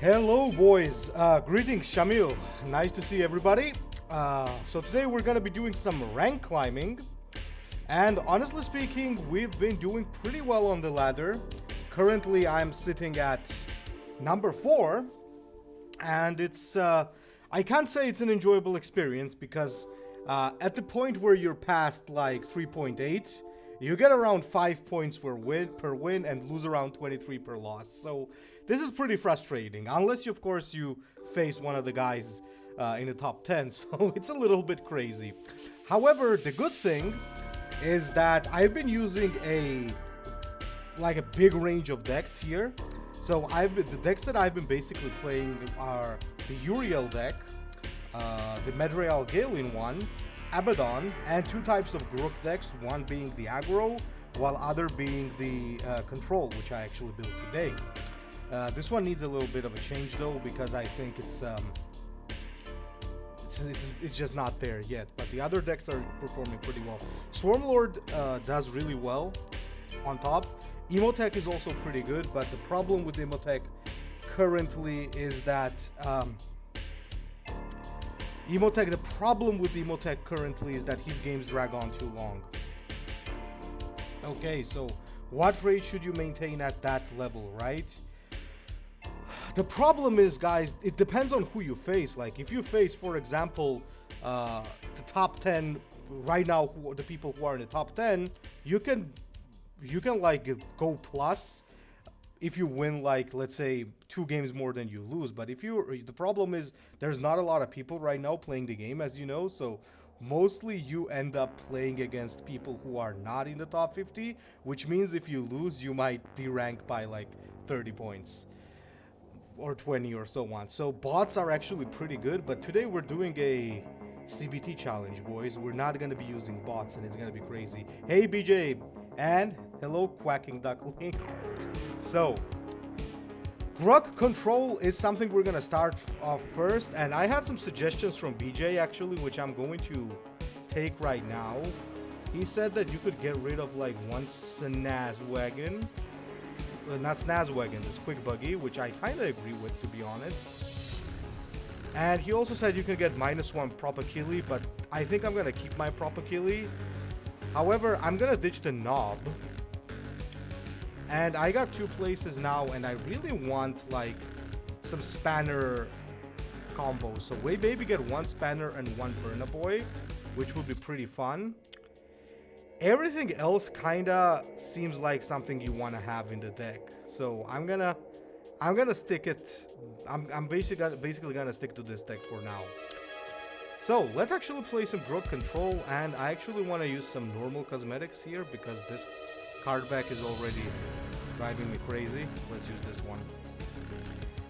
Hello boys, greetings Shamil, nice to see everybody. So today we're gonna be doing some rank climbing, and honestly speaking we've been doing pretty well on the ladder. Currently I'm sitting at number 4, and it's I can't say it's an enjoyable experience because at the point where you're past like 3.8, you get around 5 points per win and lose around 23 per loss. So this is pretty frustrating, unless of course you face one of the guys in the top 10, so it's a little bit crazy. However, the good thing is that I've been using a big range of decks here. So the decks that I've been basically playing are the Uriel deck, the Medreal Galen one, Abaddon, and 2 types of Grook decks, one being the aggro, while other being the control, which I actually built today. This one needs a little bit of a change though, because I think it's just not there yet, but the other decks are performing pretty well. Swarmlord does really well on top. Emotech is also pretty good, but the problem with Emotech currently is that the problem with Emotech currently is that his games drag on too long. Okay, so what rate should you maintain at that level, right? The problem is, guys, it depends on who you face. Like, if you face, for example, the top 10 right now, the people who are in the top 10, you can like go plus if you win, like, let's say 2 games more than you lose. But the problem is there's not a lot of people right now playing the game, as you know, so mostly you end up playing against people who are not in the top 50, which means if you lose, you might derank by like 30 points or 20 or so on. So bots are actually pretty good, but today we're doing a CBT challenge, boys. We're not going to be using bots, and it's going to be crazy. Hey BJ, and hello Quacking Duckling. So Grook control is something we're going to start off first, and I had some suggestions from BJ actually, which I'm going to take right now. He said that you could get rid of like one Snazwagon, not Snazwagon, this quick buggy, which I kind of agree with, to be honest. And he also said you can get -1 Prop Achille, but I think I'm gonna keep my Prop Achille. However, I'm gonna ditch the knob. And I got 2 places now, and I really want like some spanner combos. So we maybe get 1 spanner and 1 Burnaboy, which would be pretty fun. Everything else kinda seems like something you want to have in the deck. So I'm gonna stick it. I'm basically gonna stick to this deck for now. So let's actually play some Grook control, and I actually want to use some normal cosmetics here because this card back is already driving me crazy. Let's use this one.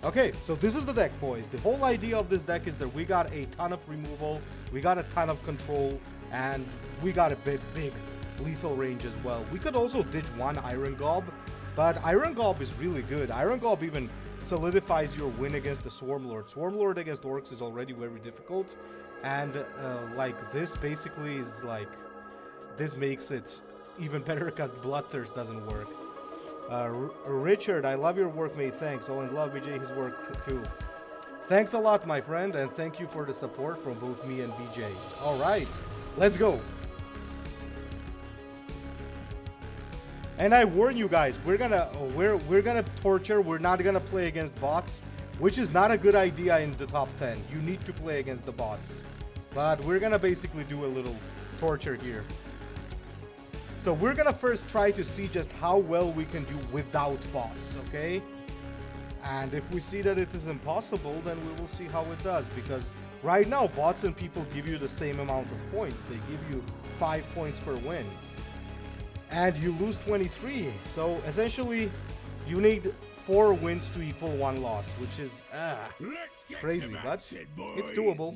Okay, so this is the deck, boys. The whole idea of this deck is that we got a ton of removal, we got a ton of control, and we got a big lethal range as well. We could also ditch 1 Iron Gob, but Iron Gob is really good. Iron Gob even solidifies your win against the Swarmlord. Swarmlord against Orcs is already very difficult, and like this basically is like, this makes it even better because Bloodthirst doesn't work. Richard, I love your work, mate. Thanks. Oh, and love BJ his work too. Thanks a lot, my friend, and thank you for the support from both me and BJ. All right, let's go. And I warn you guys, we're gonna torture. We're not gonna play against bots, which is not a good idea in the top 10. You need to play against the bots, but we're gonna basically do a little torture here. So we're gonna first try to see just how well we can do without bots, okay? And if we see that it is impossible, then we will see how it does, because right now bots and people give you the same amount of points. They give you 5 points per win, and you lose 23. So essentially you need 4 wins to equal 1 loss, which is crazy, but it's doable.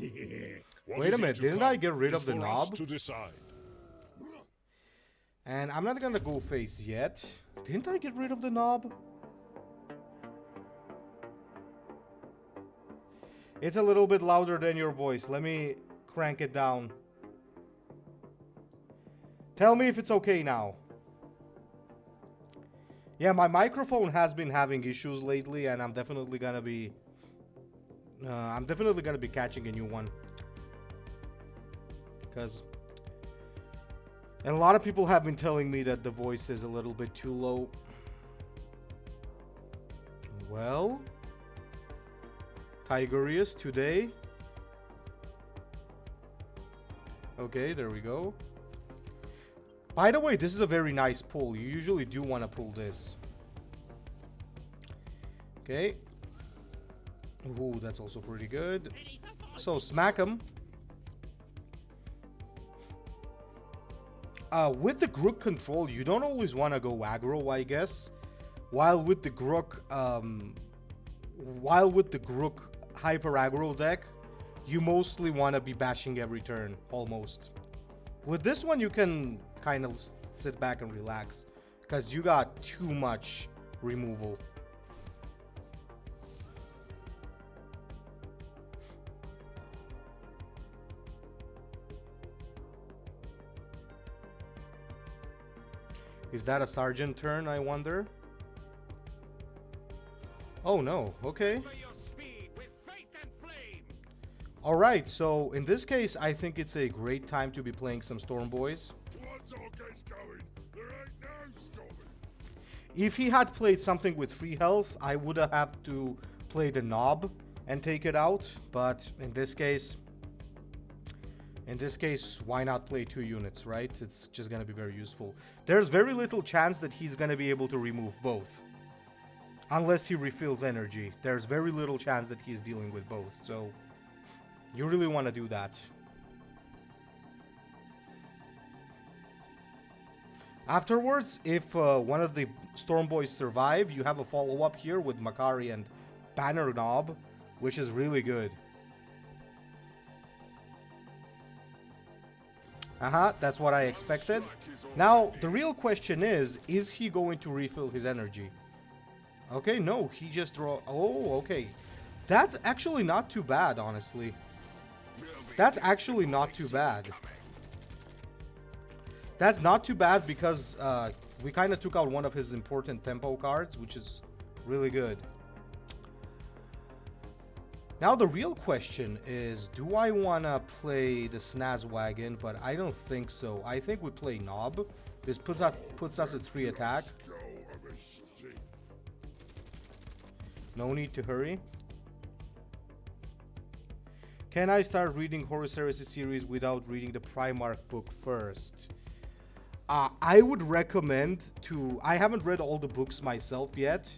Wait a minute, didn't I get rid of the knob? And I'm not gonna go face yet. Didn't I get rid of the knob? It's a little bit louder than your voice. Let me crank it down. Tell me if it's okay now. Yeah, my microphone has been having issues lately, and I'm definitely gonna be catching a new one. Because a lot of people have been telling me that the voice is a little bit too low. Well, Tigerius today. Okay, there we go. By the way, this is a very nice pull. You usually do want to pull this. Okay. Ooh, that's also pretty good. So, smack him. With the Grook control, you don't always want to go aggro, I guess. While with the Grook hyper aggro deck, you mostly want to be bashing every turn, almost. With this one, you can kind of sit back and relax, because you got too much removal. Is that a sergeant turn, I wonder? Oh no, okay. Alright, so in this case, I think it's a great time to be playing some Storm Boys. If he had played something with 3 health, I would have to play the Knob and take it out. But in this case, why not play 2 units, right? It's just gonna be very useful. There's very little chance that he's gonna be able to remove both. Unless he refills energy. There's very little chance that he's dealing with both. So, you really want to do that. Afterwards, if one of the Storm Boys survive, you have a follow-up here with Makari and Banner Knob, which is really good. That's what I expected. Now, the real question is he going to refill his energy? Okay, no, he just draw... Oh, okay. That's actually not too bad, honestly. That's actually not too bad. That's not too bad because we kind of took out one of his important tempo cards, which is really good. Now the real question is, do I want to play the Snaz Wagon? But I don't think so. I think we play Knob. This puts us at 3 attack. No need to hurry. Can I start reading Horus Heresy series without reading the Primarch book first? I would recommend to... I haven't read all the books myself yet,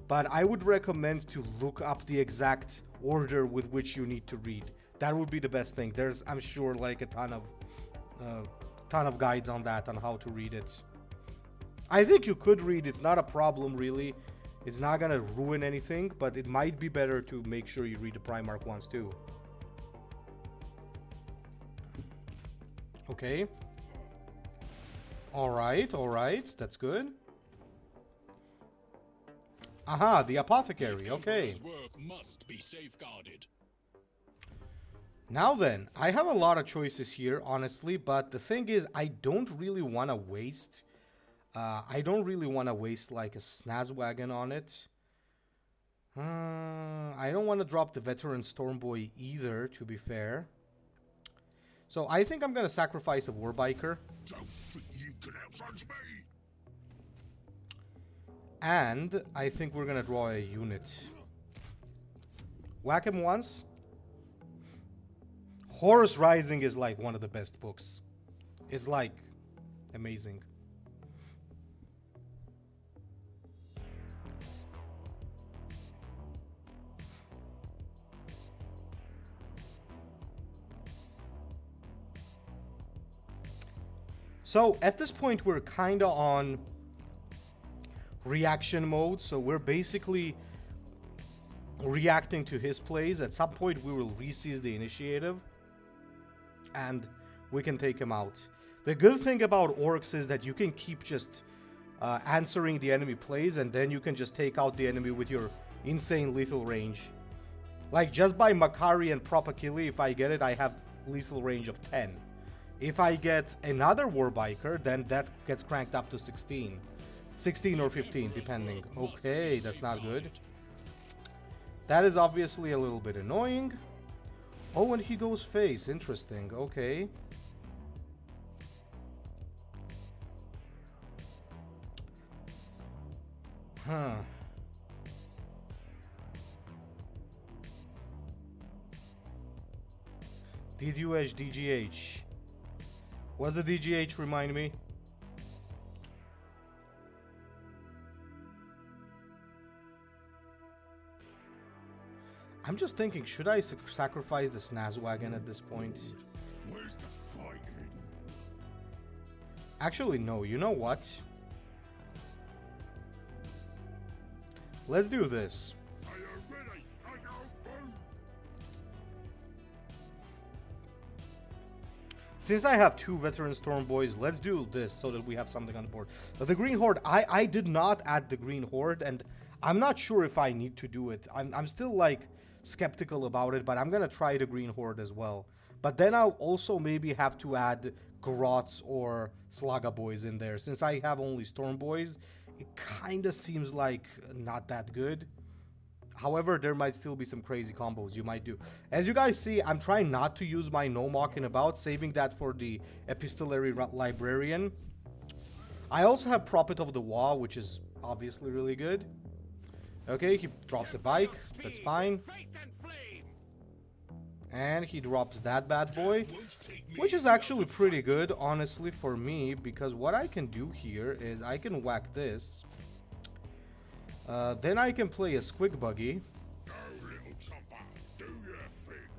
but I would recommend to look up the exact order with which you need to read. That would be the best thing. There's, I'm sure, like a ton of guides on that, on how to read it. I think you could read. It's not a problem, really. It's not gonna ruin anything, but it might be better to make sure you read the Primarch ones too. Okay. Alright, that's good. Aha, the Apothecary, okay. Must be safeguarded. Now then, I have a lot of choices here, honestly, but the thing is, I don't really want to waste... I don't really want to waste like a Snaz Wagon on it. I don't want to drop the Veteran Stormboy either, to be fair. So I think I'm going to sacrifice a Warbiker. Don't think you can outrun me. And I think we're going to draw a unit. Whack him once. Horus Rising is like one of the best books. It's like amazing. So at this point we're kind of on reaction mode, so we're basically reacting to his plays. At some point we will reseize the initiative and we can take him out. The good thing about orcs is that you can keep just answering the enemy plays, and then you can just take out the enemy with your insane lethal range. Like just by Makari and Propakili, if I get it, I have lethal range of 10. If I get another Warbiker, then that gets cranked up to 16. 16 or 15, depending. Okay, that's not good. That is obviously a little bit annoying. Oh, and he goes face. Interesting. Okay. Huh. DDUH, DGH. What's the DGH? Remind me. I'm just thinking, should I sacrifice the Snazwagon at this point? Where's the fighting? Actually, no. You know what? Let's do this. Are you ready? I go boom. Since I have 2 veteran Storm Boys, let's do this so that we have something on the board. The Green Horde, I did not add the Green Horde, and I'm not sure if I need to do it. I'm still, like, skeptical about it, but I'm gonna try the Green Horde as well. But then I'll also maybe have to add Grots or Slaga Boys in there. Since I have only Storm Boys, it kind of seems like not that good. However, there might still be some crazy combos you might do. As you guys see, I'm trying not to use my no mocking about, saving that for the Epistolary Librarian. I also have Prophet of the Wa, which is obviously really good. Okay, he drops a bike. That's fine. And he drops that bad boy, which is actually pretty good, honestly, for me, because what I can do here is I can whack this. Then I can play a Squig Buggy. Go, little chopper. Do your thing.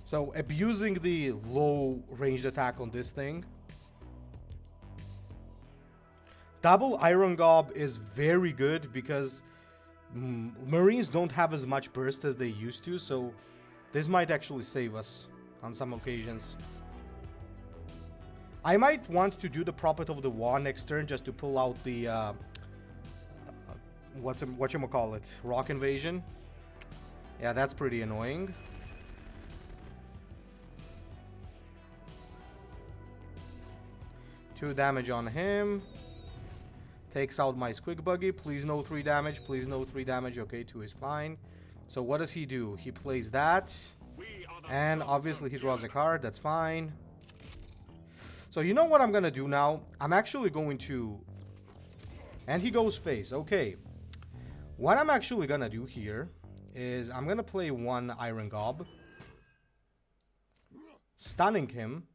So, abusing the low ranged attack on this thing. Double Iron Gob is very good because Marines don't have as much burst as they used to, so this might actually save us on some occasions. I might want to do the Prophet of the Wa next turn just to pull out the whatchamacallit, Rock Invasion. Yeah, that's pretty annoying. Two damage on him. Takes out my Squig Buggy. Please no 3 damage. Please no 3 damage. Okay, 2 is fine. So what does he do? He plays that. And obviously he draws a card. That's fine. So you know what I'm going to do now? I'm actually going to... And he goes face. Okay. What I'm actually going to do here is I'm going to play 1 Iron Gob. Stunning him.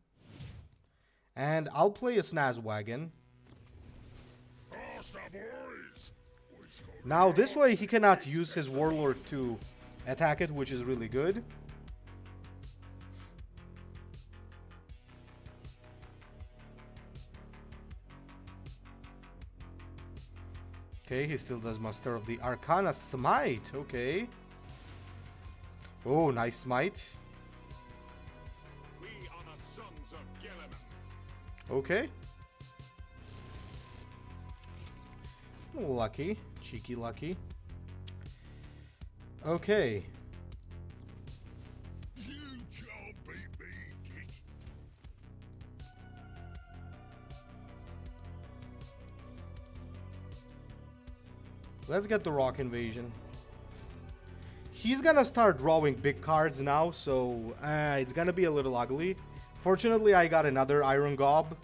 And I'll play a Snazwagon. Now this way he cannot use his Warlord to attack it, which is really good. Okay, he still does Master of the Arcana Smite. Okay. Oh, nice Smite. We are the sons of Gilliman. Okay. Lucky. Cheeky lucky. Okay. You can't beat me, kid. Let's get the Rock Invasion. He's gonna start drawing big cards now, so it's gonna be a little ugly. Fortunately, I got another Iron Gob.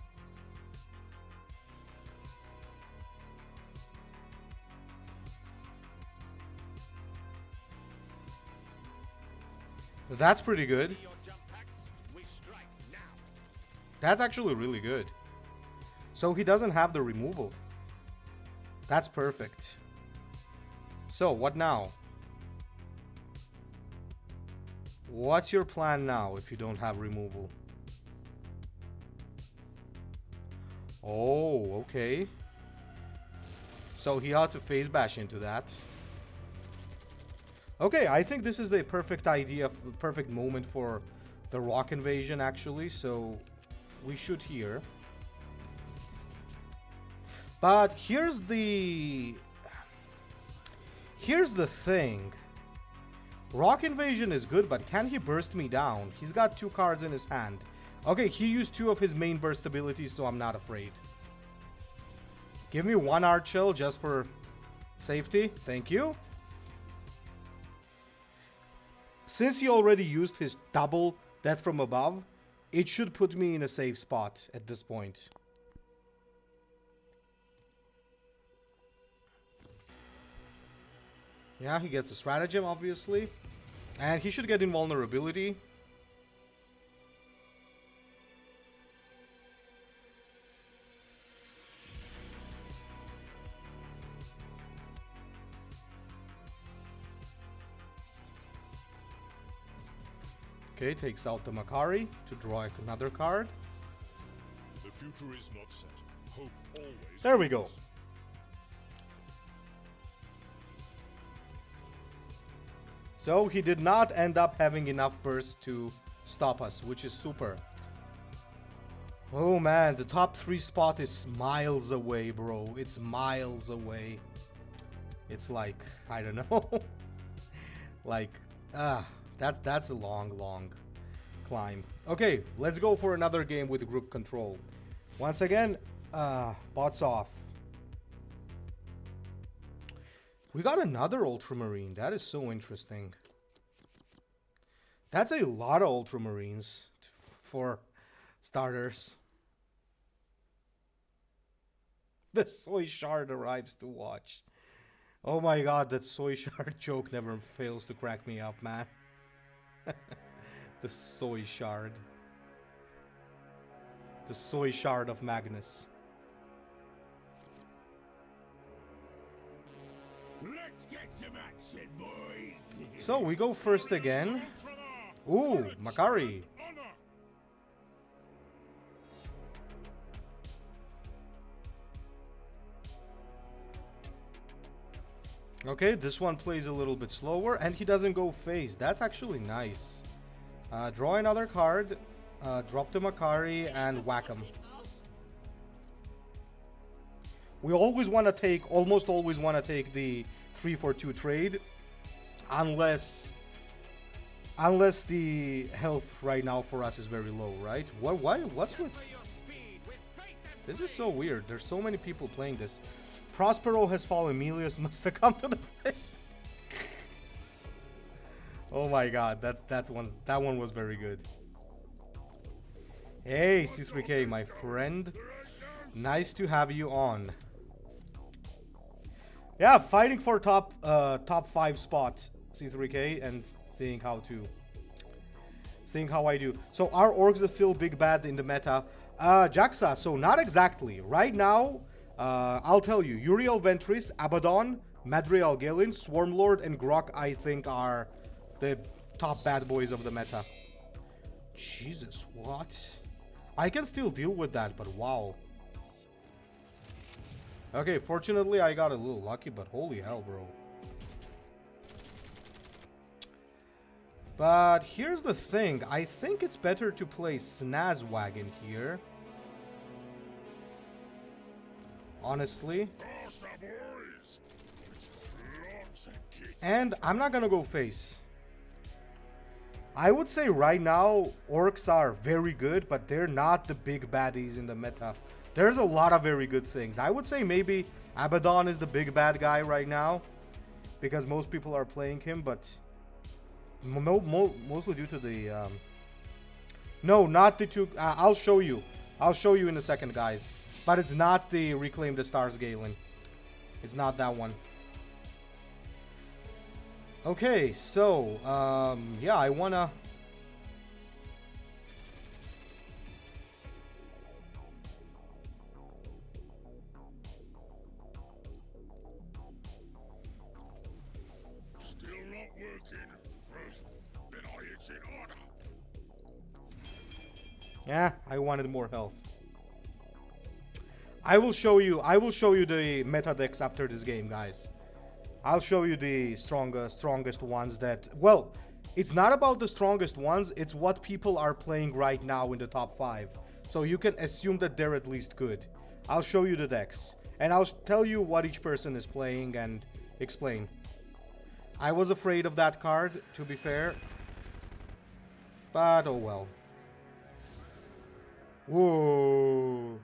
That's pretty good. That's actually really good. So he doesn't have the removal. That's perfect. So what now? What's your plan now if you don't have removal? Oh, okay. So he had to phase bash into that. Okay, I think this is a perfect idea, perfect moment for the Rock Invasion, actually. So we shoot here. But here's the thing. Rock Invasion is good, but can he burst me down? He's got 2 cards in his hand. Okay, he used 2 of his main burst abilities, so I'm not afraid. Give me 1 Arch Shell just for safety. Thank you. Since he already used his double Death from Above, it should put me in a safe spot at this point. Yeah, he gets a stratagem, obviously. And he should get invulnerability. Okay, takes out the Makari to draw another card. The future is not set. Hope always. There we go. So he did not end up having enough burst to stop us, which is super. Oh man, the top 3 spot is miles away, bro. It's miles away. It's like, I don't know. Like, that's a long climb. Okay, let's go for another game with Grook control. Once again, bots off. We got another Ultramarine. That is so interesting. That's a lot of Ultramarines for starters. The soy shard arrives to watch. Oh my god, that soy shard joke never fails to crack me up, man. The soy shard. The soy shard of Magnus. Let's get some action, boys. So we go first again. Ooh, Makari. Okay, this one plays a little bit slower, and he doesn't go phase. That's actually nice. Draw another card, drop the Makari, and whack him. We always want to take, almost always want to take the 3-for-2 trade, unless the health right now for us is very low, right? What's with... This is so weird. There's so many people playing this. Prospero has fallen. Emilius must succumb to the fish. Oh my god, that one was very good. Hey, C3K, my friend. Nice to have you on. Yeah, fighting for top 5 spots, C3K, and seeing how I do. So our orcs are still big bad in the meta. Jaxa, so not exactly. Right now, I'll tell you, Uriel Ventris, Abaddon, Madriel Galen, Swarmlord, and Grook, I think, are the top bad boys of the meta. Jesus, what? I can still deal with that, but wow. Okay, fortunately, I got a little lucky, but holy hell, bro. But here's the thing. I think it's better to play Snazwagon here. Honestly. And I'm not gonna go face. I would say right now, orcs are very good, but they're not the big baddies in the meta. There's a lot of very good things. I would say maybe Abaddon is the big bad guy right now, because most people are playing him, but mostly due to the... No, not the two... I'll show you. I'll show you in a second, guys. But it's not the Reclaim the Stars Galen. It's not that one. Okay, so, yeah, I wanna... Still not working. Then it's in order. Yeah, I wanted more health. I will show you the meta decks after this game, guys. I'll show you the strongest ones that... Well, it's not about the strongest ones, it's what people are playing right now in the top 5. So you can assume that they're at least good. I'll show you the decks. And I'll tell you what each person is playing and explain. I was afraid of that card, to be fair. But oh well. Whoa.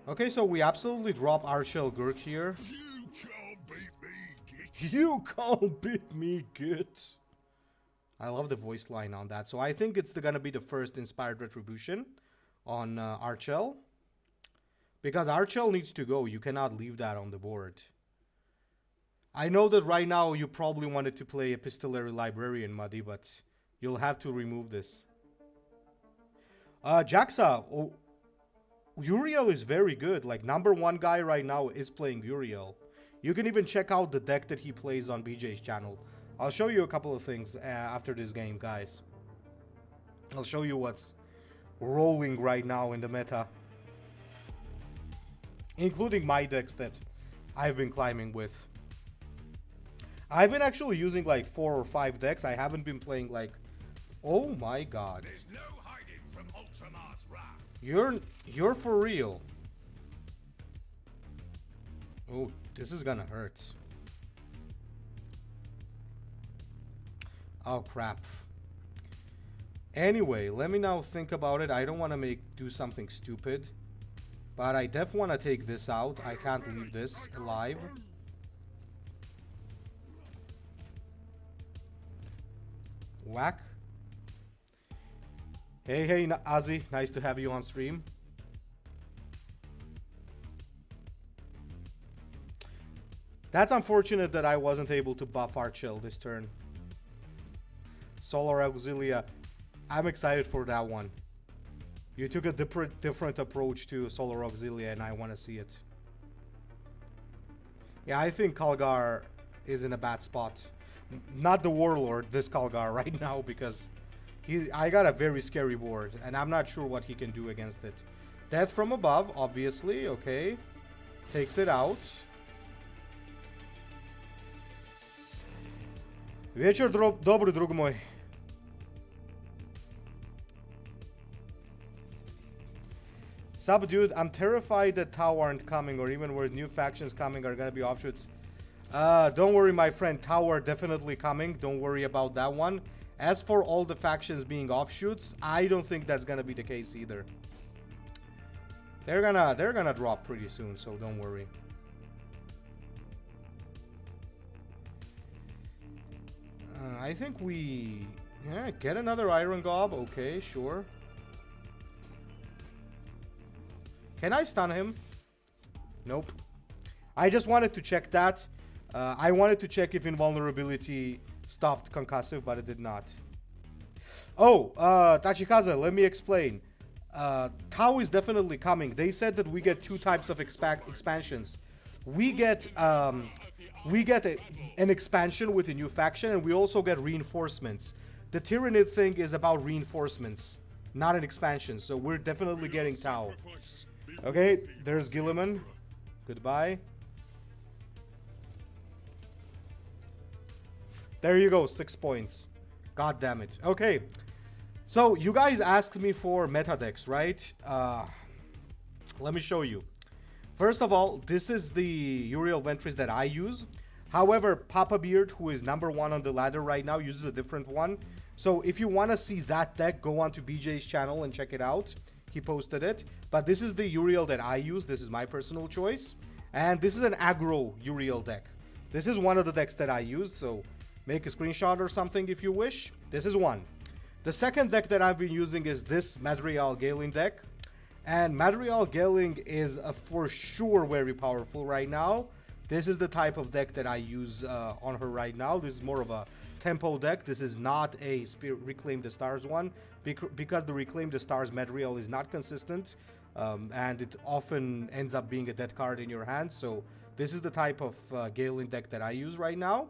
Okay, so we absolutely drop Archel Grook here. You can't beat me, git. You can't beat me, good. I love the voice line on that. So I think it's gonna be the first Inspired Retribution on Archel. Because Archel needs to go. You cannot leave that on the board. I know that right now you probably wanted to play Epistolary Librarian, Muddy, but you'll have to remove this. Jaxa, oh, Uriel is very good. Like, #1 guy right now is playing Uriel. You can even check out the deck that he plays on BJ's channel. I'll show you a couple of things after this game, guys. I'll show you what's rolling right now in the meta. Including my decks that I've been climbing with. I've been actually using like 4 or 5 decks. I haven't been playing like... Oh my god. There's no hiding from Ultramar's wrath. You're for real. Oh, this is gonna hurt. Oh crap. Anyway, let me now think about it. I don't want to do something stupid. But I definitely want to take this out. I can't leave this alive. Whack. Hey, Ozzy. Nice to have you on stream. That's unfortunate that I wasn't able to buff Archel this turn. Solar Auxilia. I'm excited for that one. You took a different approach to Solar Auxilia, and I want to see it. Yeah, I think Kalgar is in a bad spot. Not the Warlord, this Kalgar right now, because I got a very scary board, and I'm not sure what he can do against it. Death from above, obviously, okay. Takes it out. Wieczór dobry, drug mój. Sub dude, I'm terrified that Tau aren't coming, or even where new factions coming are gonna be offshoots. Don't worry, my friend. Tau are definitely coming. Don't worry about that one. As for all the factions being offshoots, I don't think that's gonna be the case either. They're gonna drop pretty soon, so don't worry. I think we get another Iron Gob. Okay, sure. Can I stun him? Nope. I just wanted to check that. I wanted to check if invulnerability stopped concussive, but it did not. Oh, Tachikaze, let me explain. Tau is definitely coming. They said that we get 2 types of expansions. We get an expansion with a new faction, and we also get reinforcements. The Tyrannid thing is about reinforcements, not an expansion. So we're definitely getting Tau. Okay, there's Gilliman. Goodbye. There you go, 6 points. God damn it. Okay, so you guys asked me for meta decks, right? Let me show you. First of all, this is the Uriel Ventress that I use. However, Papa Beard, who is #1 on the ladder right now, uses a different one. So if you want to see that deck, go on to BJ's channel and check it out. He posted it. But this is the Uriel that I use. This is my personal choice. And this is an aggro Uriel deck. This is one of the decks that I use. So make a screenshot or something if you wish. This is one. The second deck that I've been using is this Madrigal Galing deck. And Madrigal Galing is for sure very powerful right now. This is the type of deck that I use on her right now. This is more of a tempo deck. This is not a Reclaim the Stars one, because the Reclaim the Stars Madrigal is not consistent, and it often ends up being a dead card in your hand. So this is the type of Galen deck that I use right now.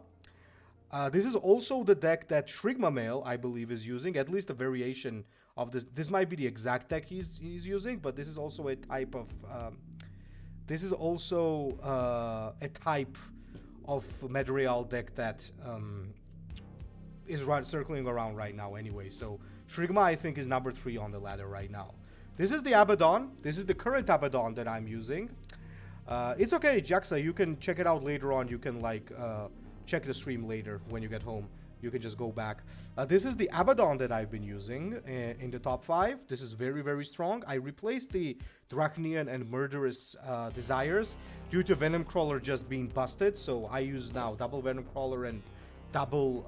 This is also the deck that Shrigma Male, I believe, is using, at least a variation of this. This might be the exact deck he's using, but this is also a type of Madrigal deck that is circling around right now anyway. So Shrigma, I think, is #3 on the ladder right now. This is the Abaddon. This is the current Abaddon that I'm using. It's okay, Jaxa, you can check it out later on. You can like check the stream later when you get home. You can just go back. This is the Abaddon that I've been using in the top 5. This is very, very strong. I replaced the Drachnian and Murderous Desires due to Venom Crawler just being busted. So I use now double Venom Crawler and double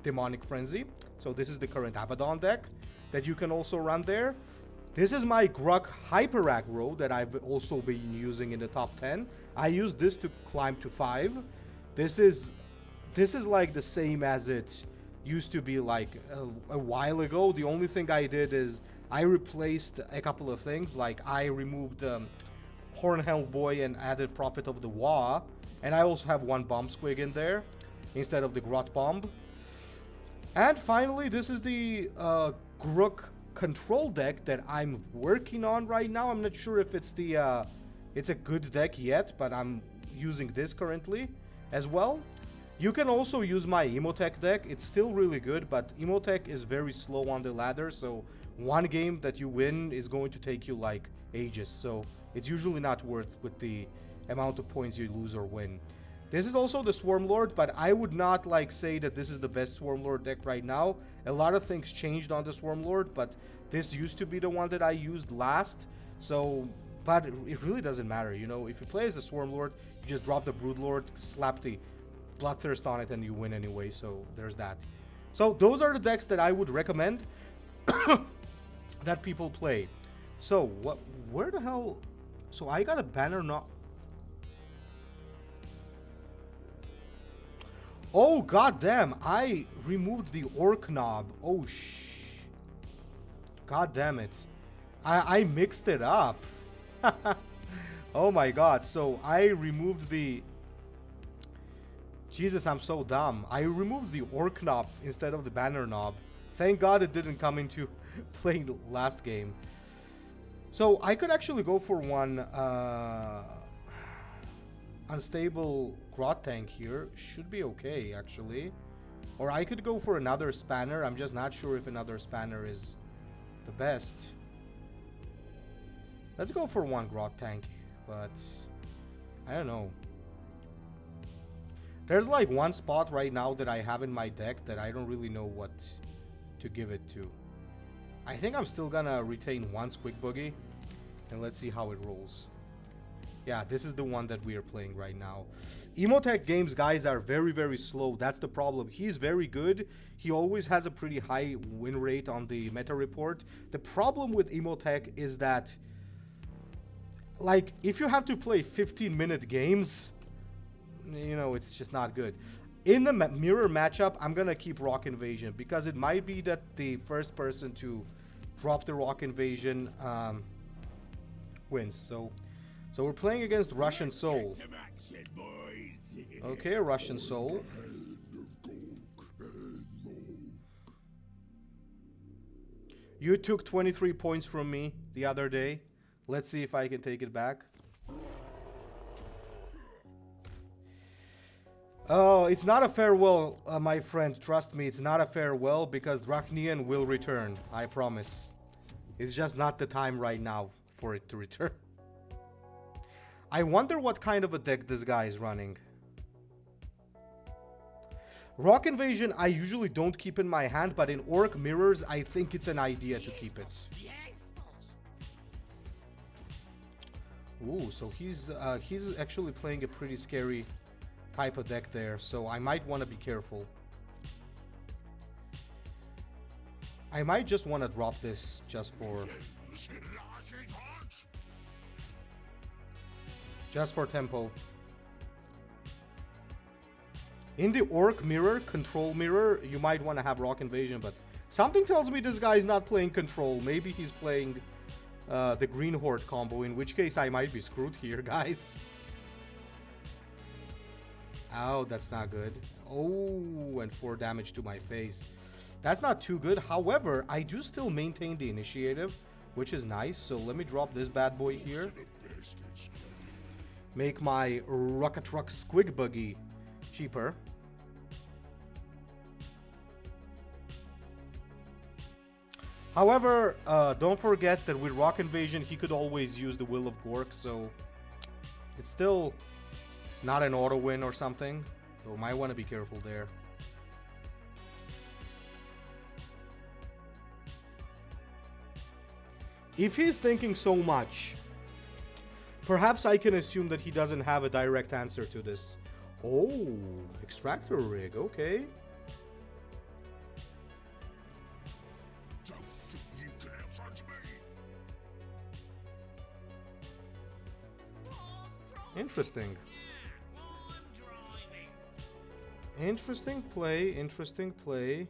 Demonic Frenzy. So this is the current Abaddon deck that you can also run there. This is my Grook Hyper Aggro that I've also been using in the top 10. I use this to climb to 5. This is like the same as it used to be like a while ago. The only thing I did is I replaced a couple of things. Like I removed Hornhelm Boy and added Prophet of the Wa. And I also have one Bomb Squig in there instead of the Grot Bomb. And finally, this is the Grook control deck that I'm working on right now. I'm not sure if it's the it's a good deck yet, but I'm using this currently as well. You can also use my Emotech deck. It's still really good, but Emotech is very slow on the ladder, so one game that you win is going to take you like ages, so it's usually not worth with the amount of points you lose or win. This is also the Swarmlord, but I would not like say that this is the best Swarmlord deck right now. A lot of things changed on the Swarmlord, but this used to be the one that I used last. So, but it really doesn't matter, you know. If you play as the Swarmlord, you just drop the Broodlord, slap the Bloodthirst on it, and you win anyway. So there's that. So those are the decks that I would recommend that people play. So what? Where the hell? So I got a banner not. Oh, goddamn, I removed the Orc knob. Oh, God damn it. I mixed it up. Oh my god, so I removed the... Jesus, I'm so dumb. I removed the Orc knob instead of the banner knob. Thank god it didn't come into playing the last game. So I could actually go for one... unstable Grot tank here. Should be okay, actually. Or I could go for another Spanner. I'm just not sure if another Spanner is the best. Let's go for one Grot tank, but I don't know. There's like one spot right now that I have in my deck that I don't really know what to give it to. I think I'm still gonna retain one Squig Boogie, and let's see how it rolls. Yeah, this is the one that we are playing right now. Emotech games, guys, are very, very slow. That's the problem. He's very good. He always has a pretty high win rate on the meta report. The problem with Emotech is that, like, if you have to play 15-minute games, you know, it's just not good. In the mirror matchup, I'm going to keep Rock Invasion because it might be that the first person to drop the Rock Invasion wins. So we're playing against Russian Soul. Okay, Russian Soul. You took 23 points from me the other day. Let's see if I can take it back. Oh, it's not a farewell, my friend. Trust me, it's not a farewell because Drachnian will return. I promise. It's just not the time right now for it to return. I wonder what kind of a deck this guy is running. Rock Invasion I usually don't keep in my hand, but in Orc Mirrors I think it's an idea to keep it. Ooh, so he's actually playing a pretty scary type of deck there, so I might want to be careful. I might just want to drop this just for tempo. In the Orc Mirror, Control Mirror, you might want to have Rock Invasion, but something tells me this guy is not playing Control. Maybe he's playing the Green Horde combo, in which case I might be screwed here, guys. Oh, that's not good. Oh, and 4 damage to my face. That's not too good. However, I do still maintain the initiative, which is nice. So let me drop this bad boy here. Make my Rocket Truck Squig Buggy cheaper. However, don't forget that with Rock Invasion, he could always use the Will of Gork, so It's still not an auto win or something, so might want to be careful there. If he's thinking so much, perhaps I can assume that he doesn't have a direct answer to this. Oh, extractor rig, okay. Don't think you can outpunch me. Interesting. Interesting play, interesting play.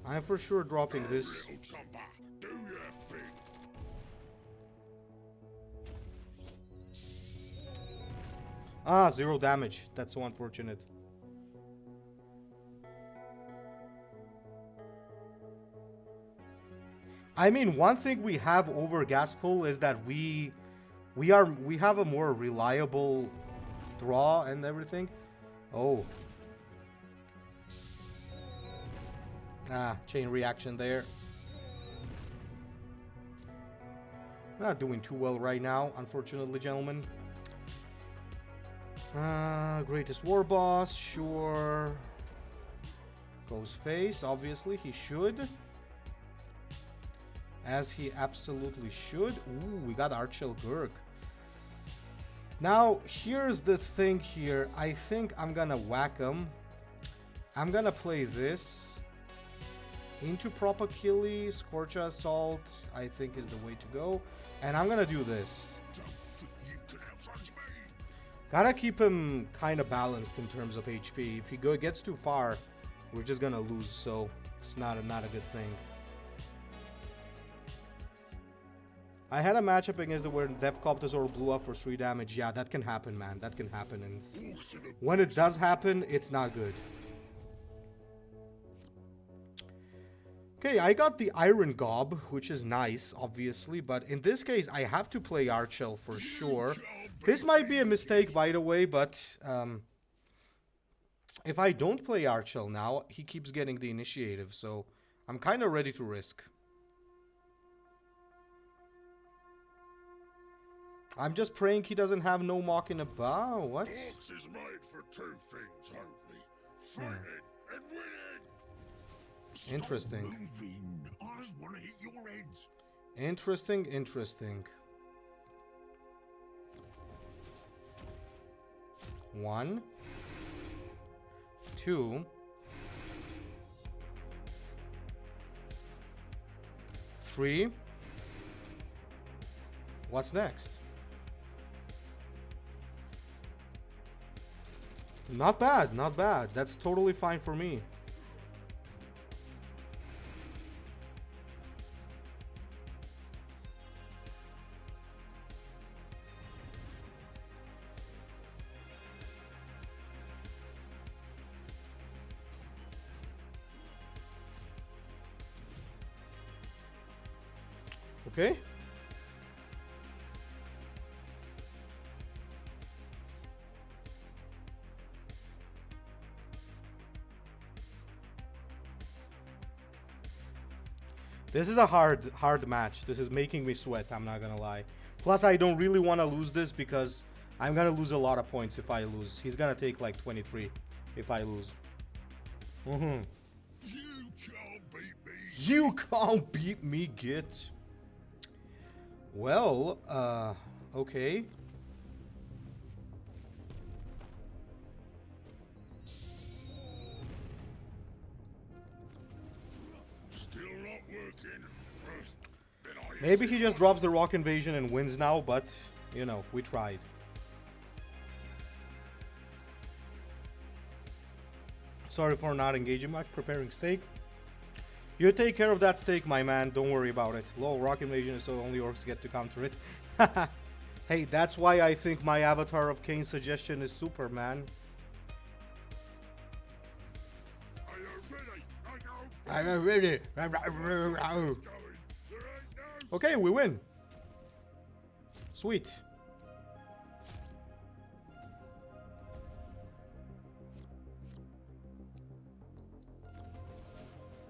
I'm for sure dropping this. Little chopper, do your thing. Ah, 0 damage. That's so unfortunate. I mean, one thing we have over Gaskell is that we have a more reliable draw and everything. Oh. Ah, chain reaction there. Not doing too well right now, unfortunately, gentlemen. Greatest war boss, sure. Goes face, obviously, he should. As he absolutely should. Ooh, we got Archel Grook. Now, here's the thing here. I think I'm gonna whack him. I'm gonna play this. Into Prop Achille, Scorch Assault, I think is the way to go. And I'm gonna do this. Don't think you can outpunch me. Gotta keep him kind of balanced in terms of HP. If he gets too far, we're just gonna lose, so it's not a good thing. I had a matchup against the where Devcoptazor blew up for 3 damage. Yeah, that can happen, man. That can happen. And when it does happen, it's not good. Okay, I got the Iron Gob, which is nice, obviously. But in this case, I have to play Archel for sure. This might be a mistake, by the way, but if I don't play Archel now, he keeps getting the initiative. So I'm kind of ready to risk. I'm just praying he doesn't have no mock in a bow. What? Orcs is made for 2 things only: fighting and winning. Interesting. Stop moving. I just want to hit your heads. Interesting, interesting. 1, 2, 3. What's next? Not bad, not bad. That's totally fine for me. Okay. This is a hard match. This is making me sweat, I'm not gonna lie. Plus, I don't really want to lose this because I'm gonna lose a lot of points if I lose. He's gonna take like 23 if I lose. You can't beat me. You can't beat me, git. Well, okay. Still not working. Then I Maybe he just drops the rock invasion and wins now, but, you know, we tried. Sorry for not engaging much, preparing steak. You take care of that steak, my man, don't worry about it. Low rock invasion is so only orcs get to counter it. Hey, that's why I think my Avatar of Cain suggestion is super, man. Are you ready? I go. I'm ready. There ain't no Okay, we win. Sweet.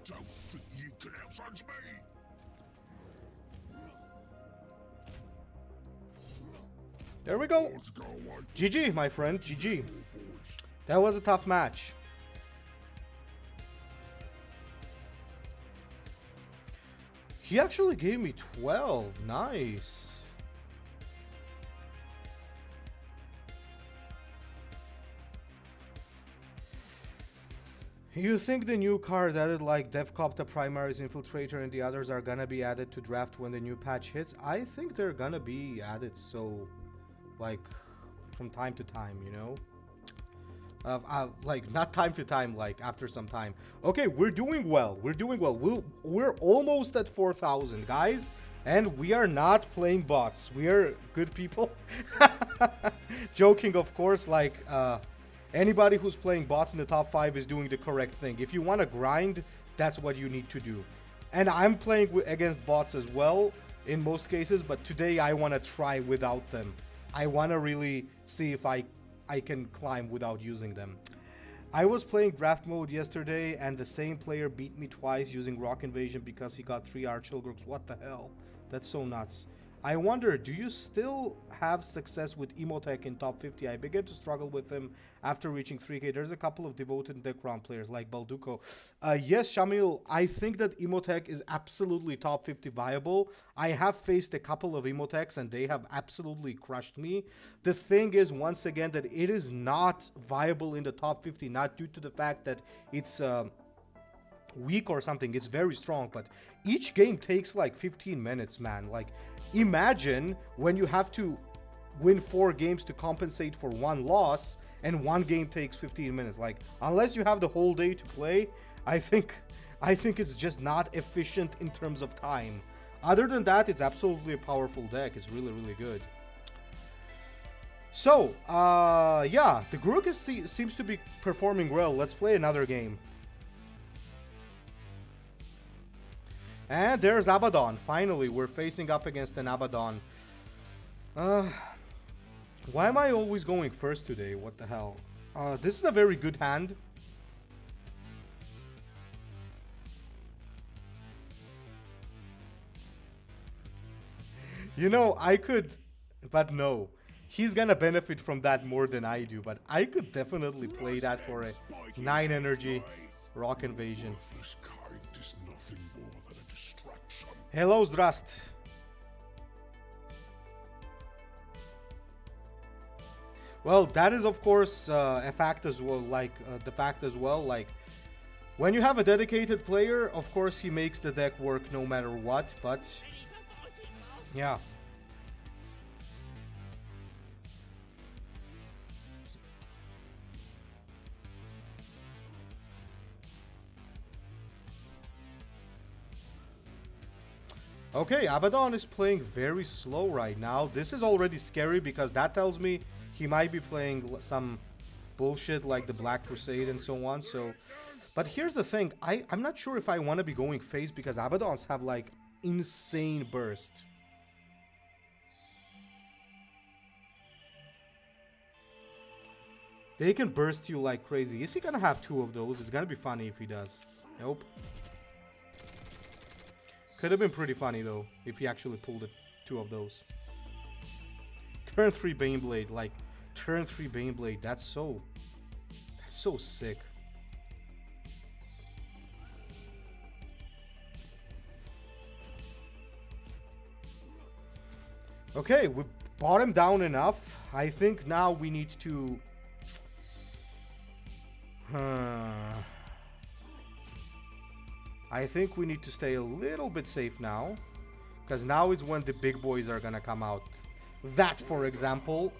Don't think you can outpunch me. There we go. Let's go away. GG, my friend. GG. That was a tough match. He actually gave me 12. Nice. You think the new cars added like DevCopter Primaries, Infiltrator, and the others are gonna be added to draft when the new patch hits? I think they're gonna be added, so like from time to time, you know? Like not time to time, like after some time. Okay, we're doing well. We're doing well. We're almost at 4,000, guys, and we are not playing bots. We are good people. Joking, of course. Like anybody who's playing bots in the top 5 is doing the correct thing. If you want to grind, that's what you need to do. And I'm playing against bots as well in most cases, but today I want to try without them. I want to really see if I can climb without using them. I was playing draft mode yesterday and the same player beat me twice using Rock Invasion because he got 3 Archilgrooks. What the hell? That's so nuts. I wonder, do you still have success with Emotech in top 50? I began to struggle with him after reaching 3k. There's a couple of devoted Necron players like Balduco. Yes, Shamil, I think that Emotech is absolutely top 50 viable. I have faced a couple of Emotechs and they have absolutely crushed me. The thing is, once again, that it is not viable in the top 50, not due to the fact that it's weak or something. It's very strong, but each game takes like 15 minutes, man. Like, imagine when you have to win 4 games to compensate for 1 loss and 1 game takes 15 minutes. Like, unless you have the whole day to play, I think it's just not efficient in terms of time. Other than that, it's absolutely a powerful deck. It's really, really good. So, yeah, the Grook seems to be performing well. Let's play another game. And there's Abaddon. Finally, we're facing up against an Abaddon. Why am I always going first today? What the hell? This is a very good hand. You know, I could, but no. He's gonna benefit from that more than I do, but I could definitely play that for a 9 energy Rock Invasion. Hello, Zdrast. Well, that is of course a fact as well, like the fact as well, like when you have a dedicated player, of course he makes the deck work no matter what, but yeah. Okay, Abaddon is playing very slow right now. This is already scary because that tells me he might be playing some bullshit like the Black Crusade and so on. So, but here's the thing. I'm not sure if I want to be going face because Abaddons have like insane burst. They can burst you like crazy. Is he gonna have 2 of those? It's gonna be funny if he does. Nope. Could have been pretty funny though, if he actually pulled 2 of those. Turn 3 Baneblade, like turn 3 Baneblade, that's so sick. Okay, we brought him down enough. I think now we need to I think we need to stay a little bit safe now, because now is when the big boys are gonna come out. That, for example.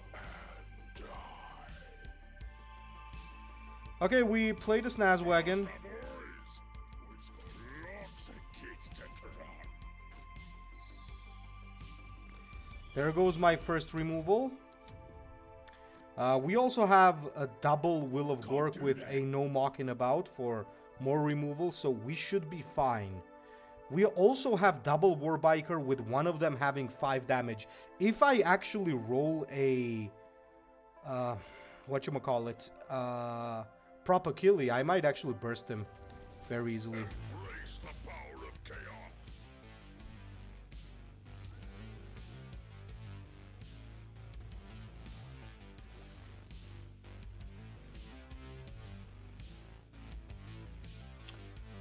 Okay, we played the Snazwagon. There goes my first removal. We also have a double Will of Gork with a no mocking about for more removal, so we should be fine. We also have double Warbiker with one of them having 5 damage. If I actually roll a whatchamacallit, proper killie, I might actually burst him very easily.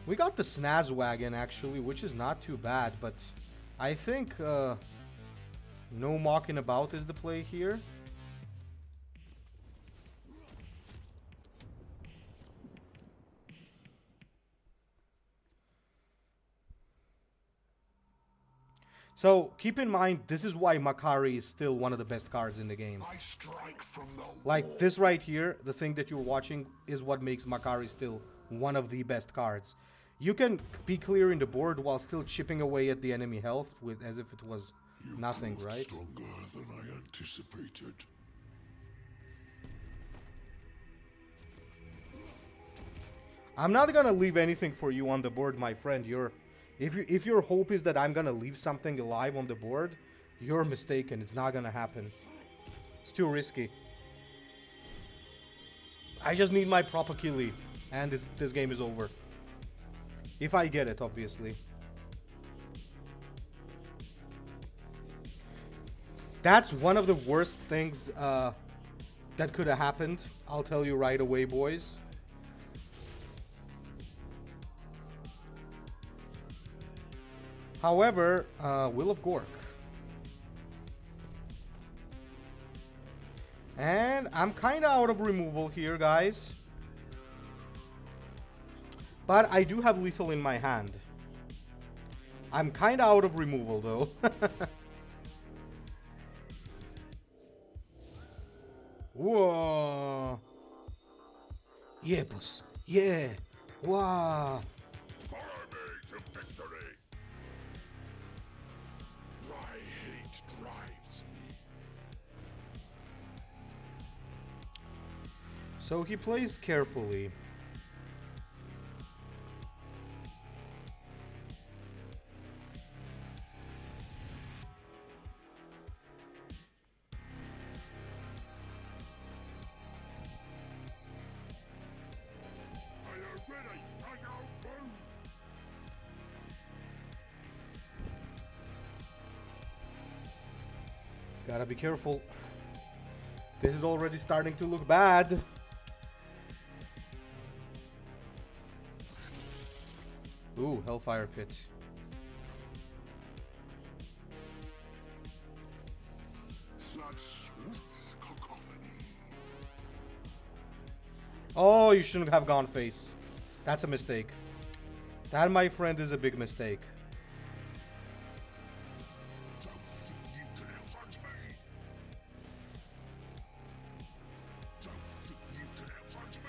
We got the Snaz Wagon actually, which is not too bad, but I think no mocking about is the play here. So keep in mind, this is why Makari is still one of the best cards in the game. I strike from the Like this right here, the thing that you're watching is what makes Makari still one of the best cards. You can be clearing the board while still chipping away at the enemy health with as if it was nothing, right? Stronger than I anticipated. I'm not gonna leave anything for you on the board, my friend. If your hope is that I'm gonna leave something alive on the board, you're mistaken. It's not gonna happen. It's too risky. I just need my proper kill leaf, and this game is over. If I get it, obviously. That's one of the worst things that could have happened. I'll tell you right away, boys. However, Will of Gork. And I'm kind of out of removal here, guys. But I do have lethal in my hand. I'm kind of out of removal, though. Whoa. Yeah, boss. Yeah. Wow. Follow me to victory. My hate drives me. So he plays carefully. Gotta be careful. This is already starting to look bad. Ooh, Hellfire Pit. Such sweet cacophony. Oh, you shouldn't have gone face. That's a mistake. That, my friend, is a big mistake.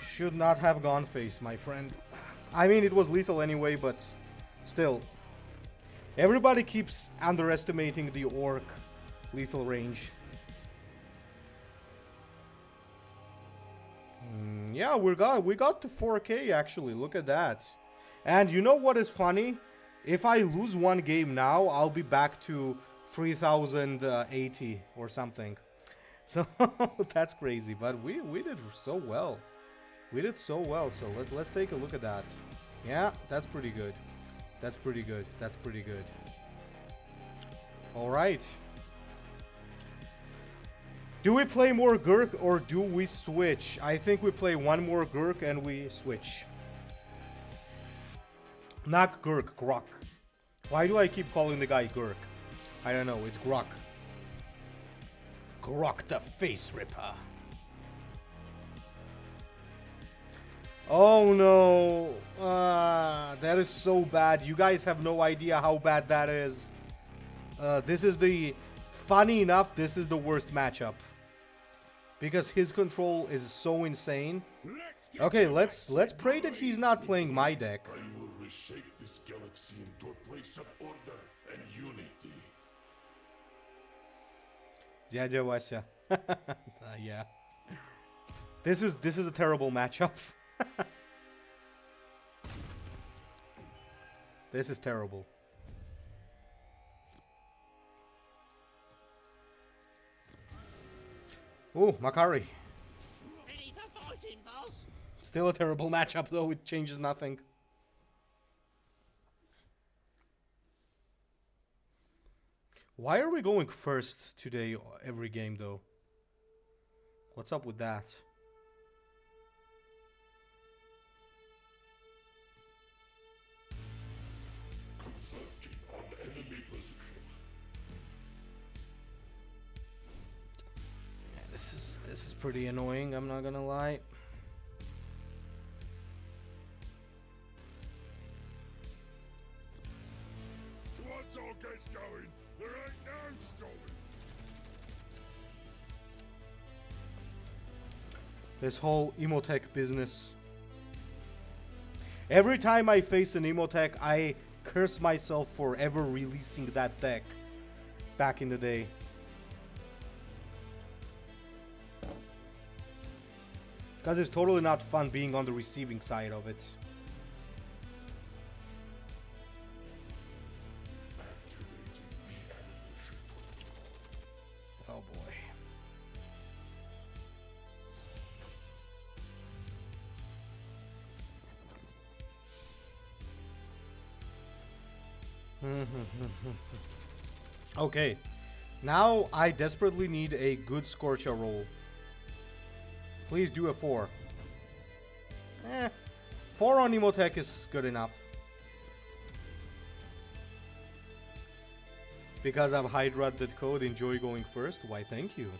Should not have gone face, my friend. I mean, it was lethal anyway, but still. Everybody keeps underestimating the orc lethal range. Yeah, we got to 4K actually. Look at that. And you know what is funny? If I lose one game now, I'll be back to 3080 or something. So that's crazy, but we did so well. We did so well, so let's take a look at that. Yeah, that's pretty good. That's pretty good. That's pretty good. All right. Do we play more Grook or do we switch? I think we play one more Grook and we switch. Not Grook, Grook. Why do I keep calling the guy Grook? I don't know, it's Grook. Grook the Face Ripper. Oh no, that is so bad. You guys have no idea how bad that is. Funny enough, this is the worst matchup. Because his control is so insane. Okay, let's pray that he's not playing my deck. I will reshape this galaxy into a place of order and unity. Dядя Вася. Yeah. This is a terrible matchup. This is terrible. Ooh, Makari. Ready for fighting, boss? Still a terrible matchup though, it changes nothing. Why are we going first today every game though? What's up with that? This is pretty annoying, I'm not gonna lie. Once all gets going, there ain't no stopping. This whole Emotech business. Every time I face an Emotech, I curse myself for ever releasing that deck back in the day. Because it's totally not fun being on the receiving side of it. Oh boy. Okay, now I desperately need a good Scorcha roll. Please do a 4. 4 on Emotech is good enough. Because I've Hydra that code, enjoy going first. Why, thank you.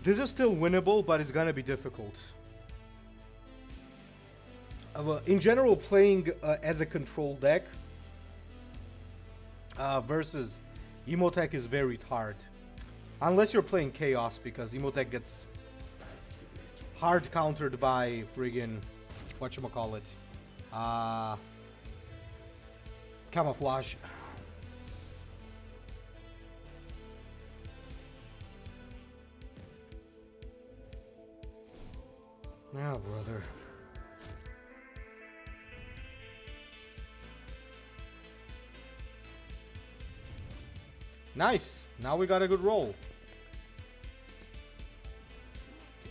This is still winnable, but it's gonna be difficult. In general, playing as a control deck versus Emotech is very hard. Unless you're playing Chaos, because Emotech gets hard countered by friggin' whatchamacallit. Camouflage. Yeah, brother. Nice. Now we got a good roll.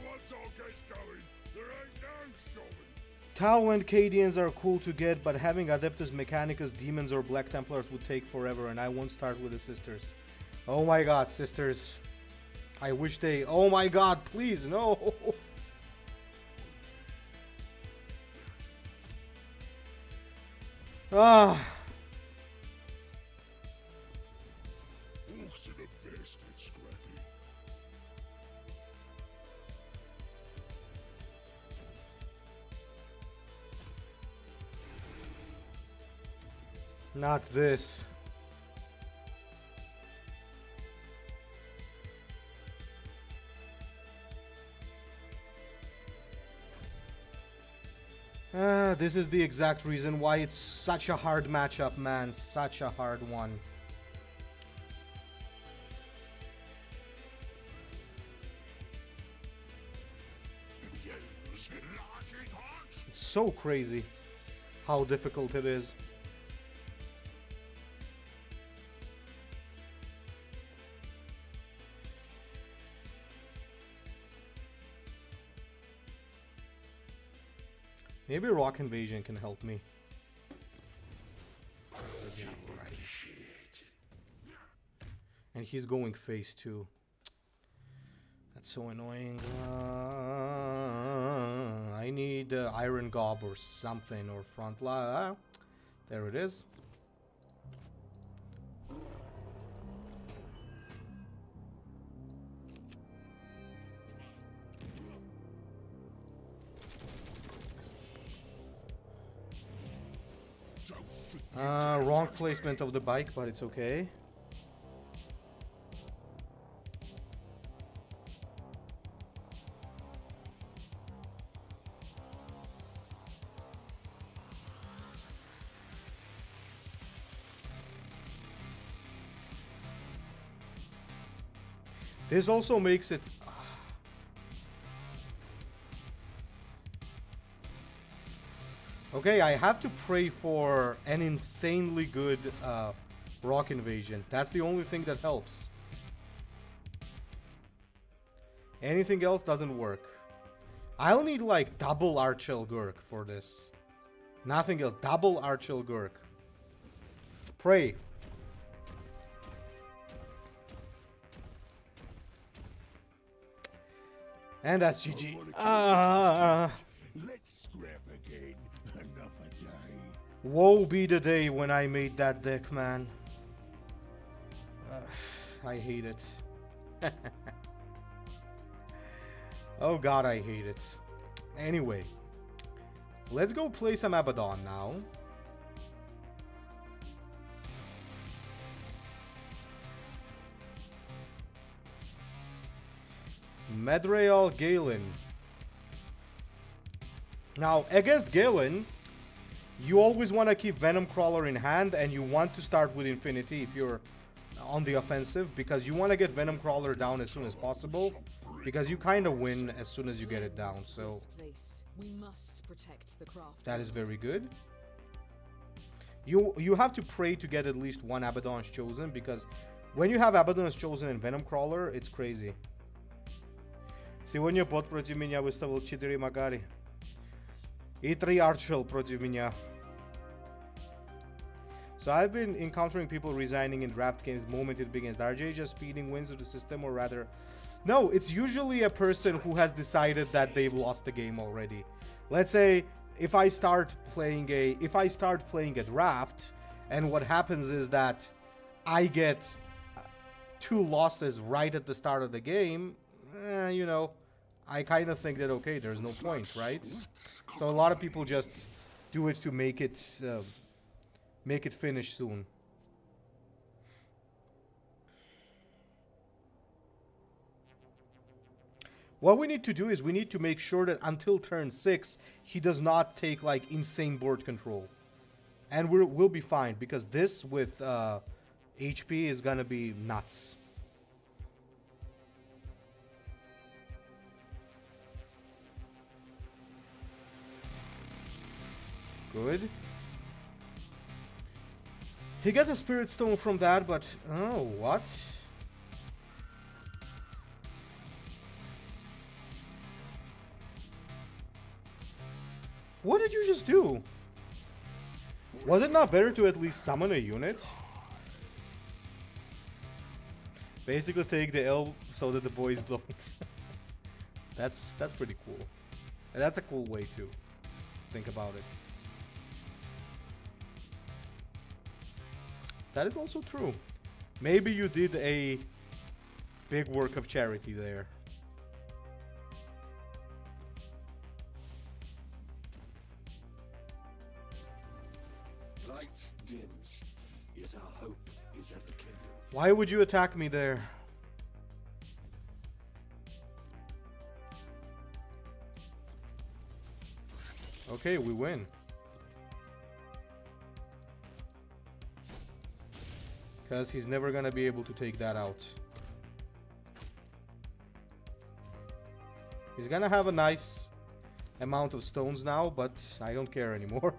Once all gets going, there ain't no stopping. Tau and Cadians are cool to get, but having Adeptus Mechanicus, Demons, or Black Templars would take forever, and I won't start with the Sisters. Oh my god, Sisters. I wish they... Oh my god, please, no! Ah... Orcs are the best at scrapping. Not this. This is the exact reason why it's such a hard matchup, man. Such a hard one. It's so crazy how difficult it is. Maybe Rock Invasion can help me. And he's going phase 2. That's so annoying. I need Iron Gob or something, or front line. There it is. Wrong placement of the bike, but it's okay. This also makes it... Okay, I have to pray for an insanely good Rock Invasion. That's the only thing that helps. Anything else doesn't work. I'll need like double Archel Gurk for this. Nothing else. Double Archel Gurk. Pray. And that's GG. Let's scrap again another day. Woe be the day when I made that deck, man. I hate it. Oh god, I hate it. Anyway, let's go play some Abaddon now. Medreal Galen. Now, against Galen, you always want to keep Venom Crawler in hand, and you want to start with Infinity if you're on the offensive, because you want to get Venom Crawler down as soon as possible, because you kind of win as soon as you get it down. So we must protect the craft. that is very good. You have to pray to get at least one Abaddon's chosen, because when you have Abaddon's chosen and Venom Crawler, it's crazy. Сегодня бот против меня выставил 4 Магари. И 3 Archel против меня. So I've been encountering people resigning in draft games the moment it begins. Are they just feeding wins to the system, or rather... No, it's usually a person who has decided that they've lost the game already. Let's say if I start playing a draft, and what happens is that I get 2 losses right at the start of the game, you know, I kind of think that, okay, there's no point, right? So a lot of people just do it to make it finish soon. What we need to do is we need to make sure that until turn 6, he does not take like insane board control. And we'll be fine, because this with HP is gonna be nuts. Good. He gets a Spirit Stone from that, but... Oh, what? What did you just do? Was it not better to at least summon a unit? Basically take the L so that the boys don't. That's pretty cool. That's a cool way to think about it. That is also true. Maybe you did a big work of charity there. Light dims, yet our hope is ever kindled. Why would you attack me there? Okay, we win. Because he's never gonna be able to take that out. He's gonna have a nice amount of stones now, but I don't care anymore.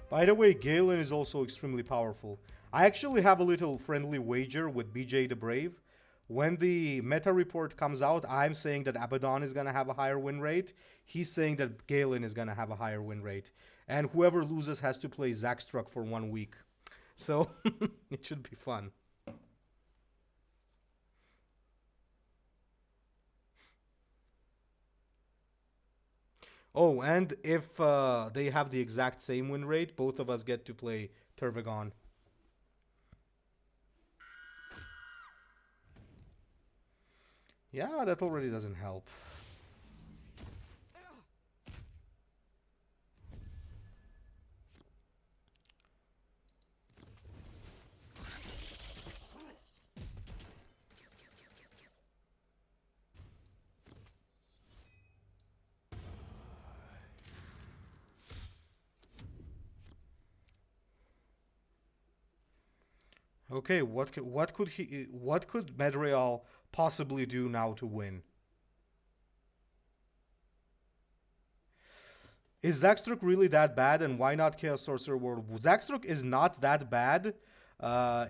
By the way, Galen is also extremely powerful. I actually have a little friendly wager with BJ the Brave. When the meta report comes out, I'm saying that Abaddon is going to have a higher win rate. He's saying that Galen is going to have a higher win rate. And whoever loses has to play Zackstruck for 1 week. So, it should be fun. Oh, and if they have the exact same win rate, both of us get to play Tervagon. Yeah, that already doesn't help. Okay, what could Medreal possibly do now to win? Is Zackstruck really that bad, and why not Chaos Sorcerer World? Zackstruck is not that bad.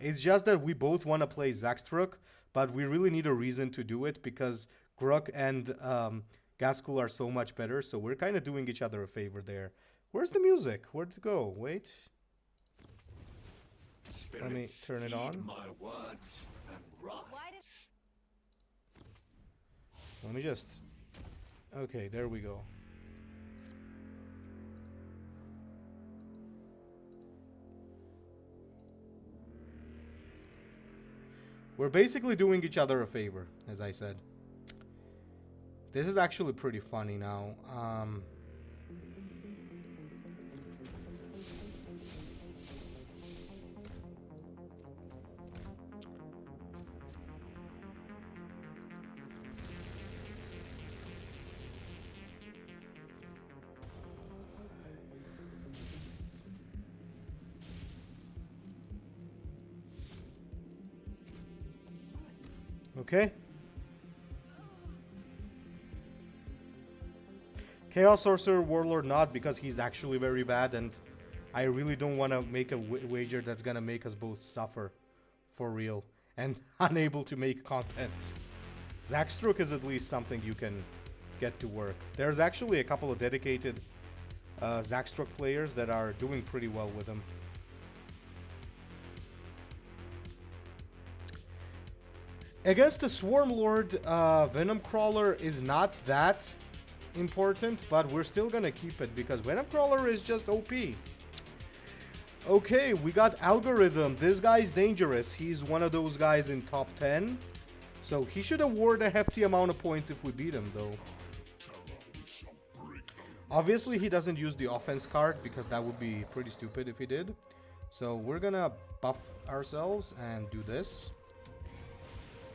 It's just that we both want to play Zackstruck, but we really need a reason to do it because Grook and Gaskell are so much better, so we're kind of doing each other a favor there. Where's the music? Where'd it go? Wait. Let me turn it on. My words and rise. Let me just... Okay, there we go. We're basically doing each other a favor, as I said. This is actually pretty funny now. Okay. Chaos Sorcerer Warlord not, because he's actually very bad and I really don't want to make a wager that's gonna make us both suffer for real and unable to make content. Zackstroke is at least something you can get to work. There's actually a couple of dedicated Zackstroke players that are doing pretty well with him. Against the Swarmlord, Venom Crawler is not that important, but we're still gonna keep it because Venom Crawler is just OP. Okay, we got Algorithm. This guy's dangerous. He's one of those guys in top 10. So he should award a hefty amount of points if we beat him, though. Obviously, he doesn't use the offense card because that would be pretty stupid if he did. So we're gonna buff ourselves and do this.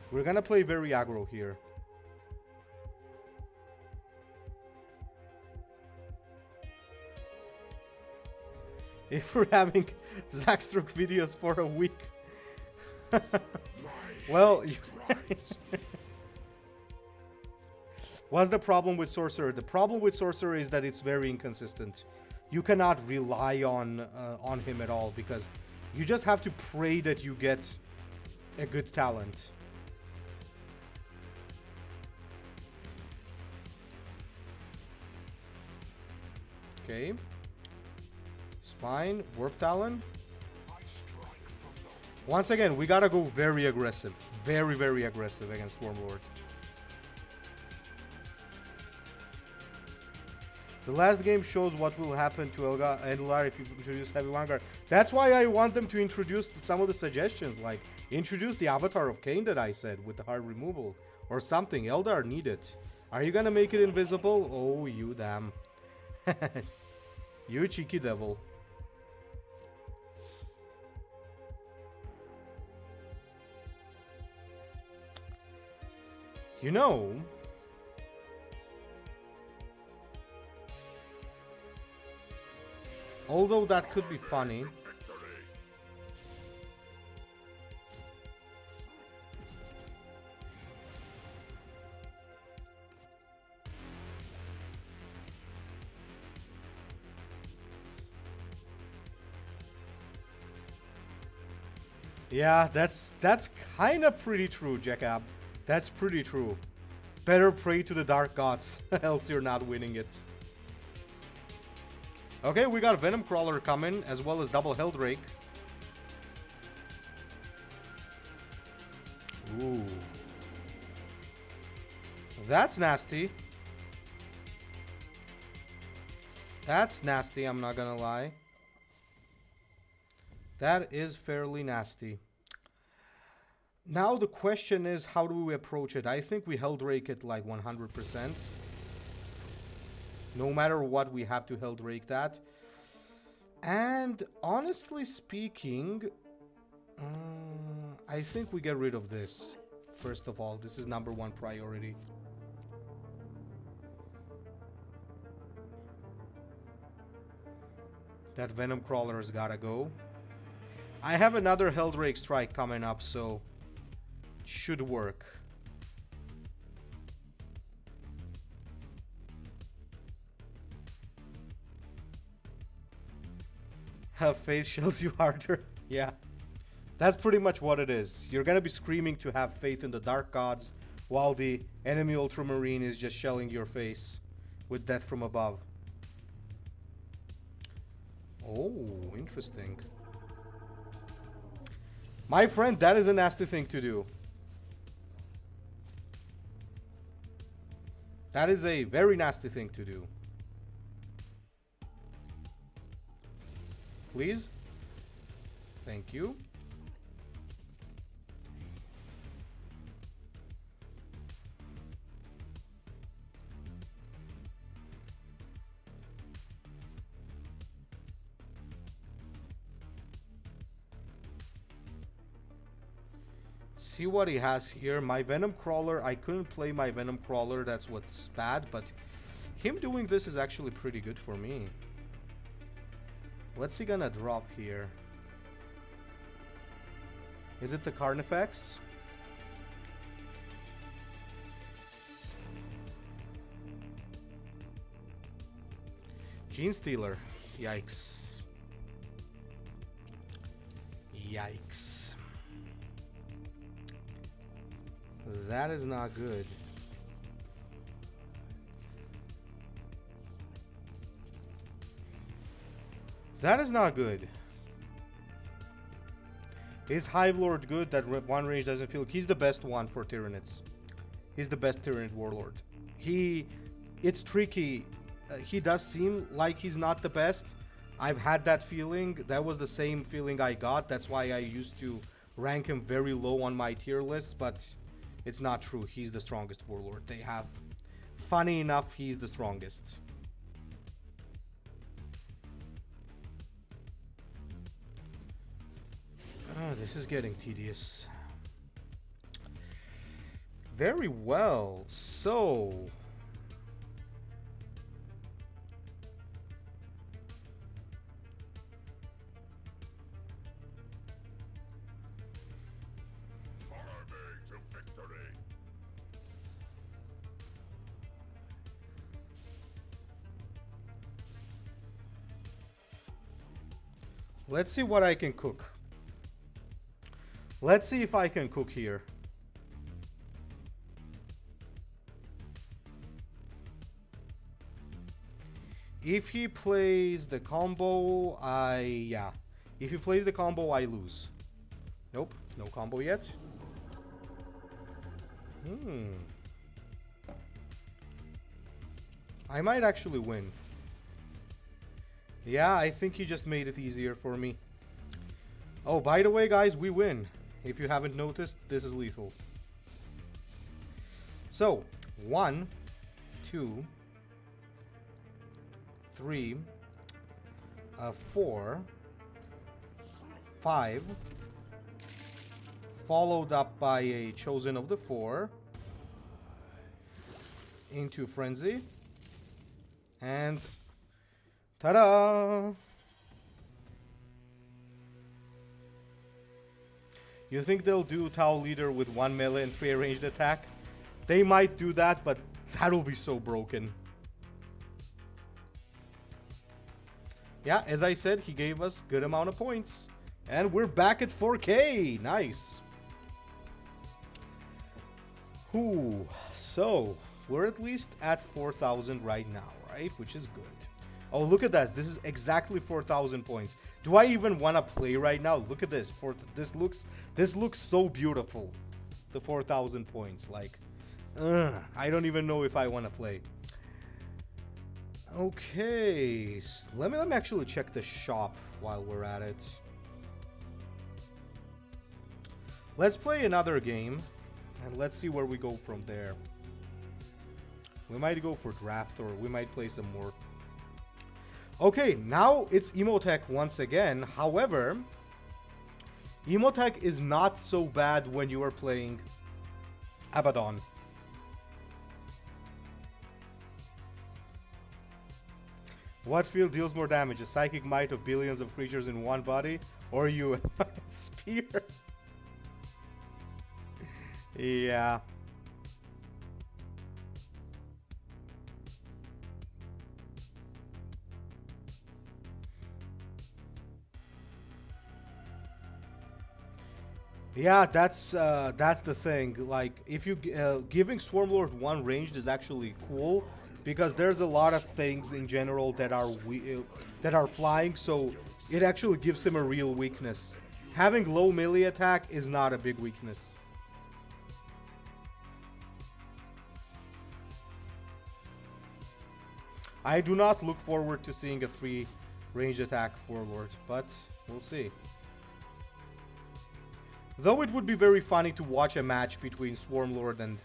We're gonna play very aggro here. If we're having Zackstroke videos for a week. Well, what's the problem with Sorcerer? The problem with Sorcerer is that it's very inconsistent. You cannot rely on him at all because you just have to pray that you get a good talent. Okay. It's fine. Warp Talon. Once again, we gotta go very aggressive. Very, very aggressive against Swarmlord. The last game shows what will happen to Eldar if you introduce Heavy Vanguard. That's why I want them to introduce some of the suggestions, like introduce the Avatar of Cain that I said with the hard removal or something. Eldar need it. Are you gonna make it invisible? Oh, you damn. You cheeky devil. You know, although that could be funny, yeah, that's kind of pretty true, Jacob. That's pretty true. Better pray to the dark gods, else you're not winning it. Okay, we got Venom Crawler coming, as well as double Helldrake. Ooh. That's nasty. That's nasty, I'm not gonna lie. That is fairly nasty. Now the question is, how do we approach it? I think we Helldrake it like 100%. No matter what, we have to Helldrake that. And honestly speaking, I think we get rid of this. First of all, this is #1 priority. That Venom Crawler has gotta go. I have another Helldrake strike coming up, so should work. Have faith shells you harder. Yeah. That's pretty much what it is. You're gonna be screaming to have faith in the dark gods while the enemy Ultramarine is just shelling your face with death from above. Oh, interesting. My friend, that is a nasty thing to do. That is a very nasty thing to do. Please. Thank you. See what he has here. My Venom Crawler, I couldn't play my Venom Crawler, that's what's bad, but him doing this is actually pretty good for me. What's he gonna drop here? Is it the Carnifex? Gene Stealer. Yikes. Yikes. That is not good. That is not good. Is Hive Lord good? That one range doesn't feel... He's the best one for Tyranids. He's the best Tyranid Warlord. It's tricky. He does seem like he's not the best. I've had that feeling. That was the same feeling I got. That's why I used to rank him very low on my tier list, but it's not true. He's the strongest Warlord they have. Funny enough, he's the strongest. Oh, this is getting tedious. Very well. So... let's see what I can cook. Let's see if I can cook here. If he plays the combo, yeah. If he plays the combo, I lose. Nope, no combo yet. I might actually win. Yeah, I think he just made it easier for me. Oh, by the way, guys, we win. If you haven't noticed, this is lethal. So, 1, 2, 3, 4, 5, followed up by a Chosen of the 4, into Frenzy, and ta-da! You think they'll do Tau Leader with 1 melee and 3 ranged attack? They might do that, but that'll be so broken. Yeah, as I said, he gave us good amount of points. And we're back at 4K. Nice. Ooh, so we're at least at 4,000 right now, right? Which is good. Oh, look at that. This is exactly 4,000 points. Do I even want to play right now? Look at this. This looks so beautiful. The 4,000 points. Like, I don't even know if I want to play. Okay. So let me actually check the shop while we're at it. Let's play another game. And let's see where we go from there. We might go for draft, or we might play some more. Okay, now it's Emotech once again. However, Emotech is not so bad when you are playing Abaddon. What field deals more damage? A psychic might of billions of creatures in one body, or you spear? Yeah. Yeah, that's the thing. Like, if you giving Swarmlord 1 ranged is actually cool, because there's a lot of things in general that are flying, so it actually gives him a real weakness. Having low melee attack is not a big weakness. I do not look forward to seeing a 3 ranged attack Warlord, but we'll see. Though it would be very funny to watch a match between Swarmlord and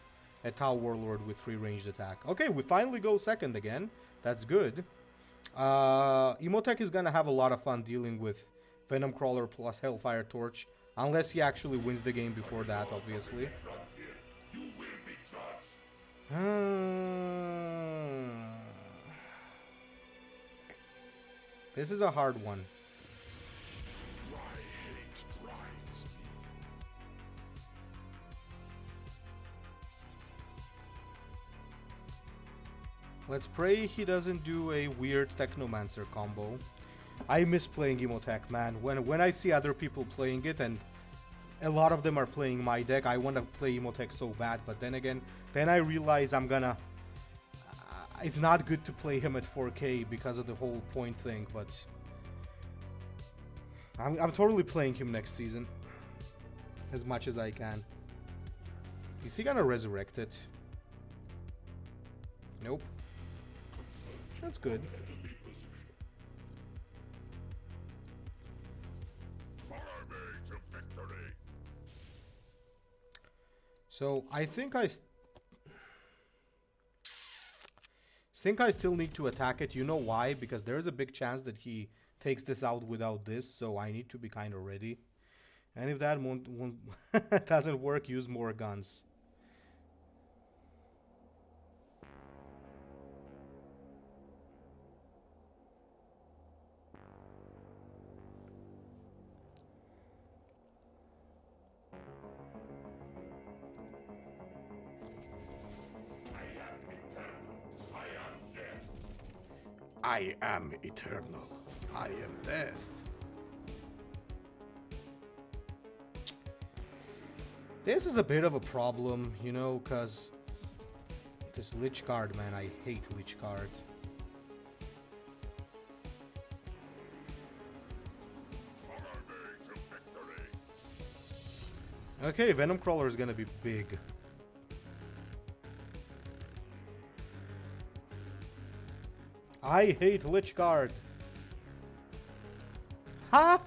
a Tau Warlord with 3 ranged attack. Okay, we finally go second again. That's good. Imhotep is gonna have a lot of fun dealing with Venom Crawler plus Hellfire Torch. Unless he actually wins the game before that, obviously. This is a hard one. Let's pray he doesn't do a weird Technomancer combo. I miss playing Imhotep, man. When I see other people playing it, and a lot of them are playing my deck, I want to play Imhotep so bad. But then again, then I realize I'm gonna... it's not good to play him at 4K because of the whole point thing, but... I'm totally playing him next season. As much as I can. Is he gonna resurrect it? Nope. That's good. So I think I still need to attack it. You know why? Because there is a big chance that he takes this out without this, so I need to be kind of ready. And if that won't doesn't work, use more guns. I am eternal. I am death. This is a bit of a problem, you know, because this Lich card, man, I hate Lich card. Okay, Venom Crawler is gonna be big. I hate Lich Guard. Huh?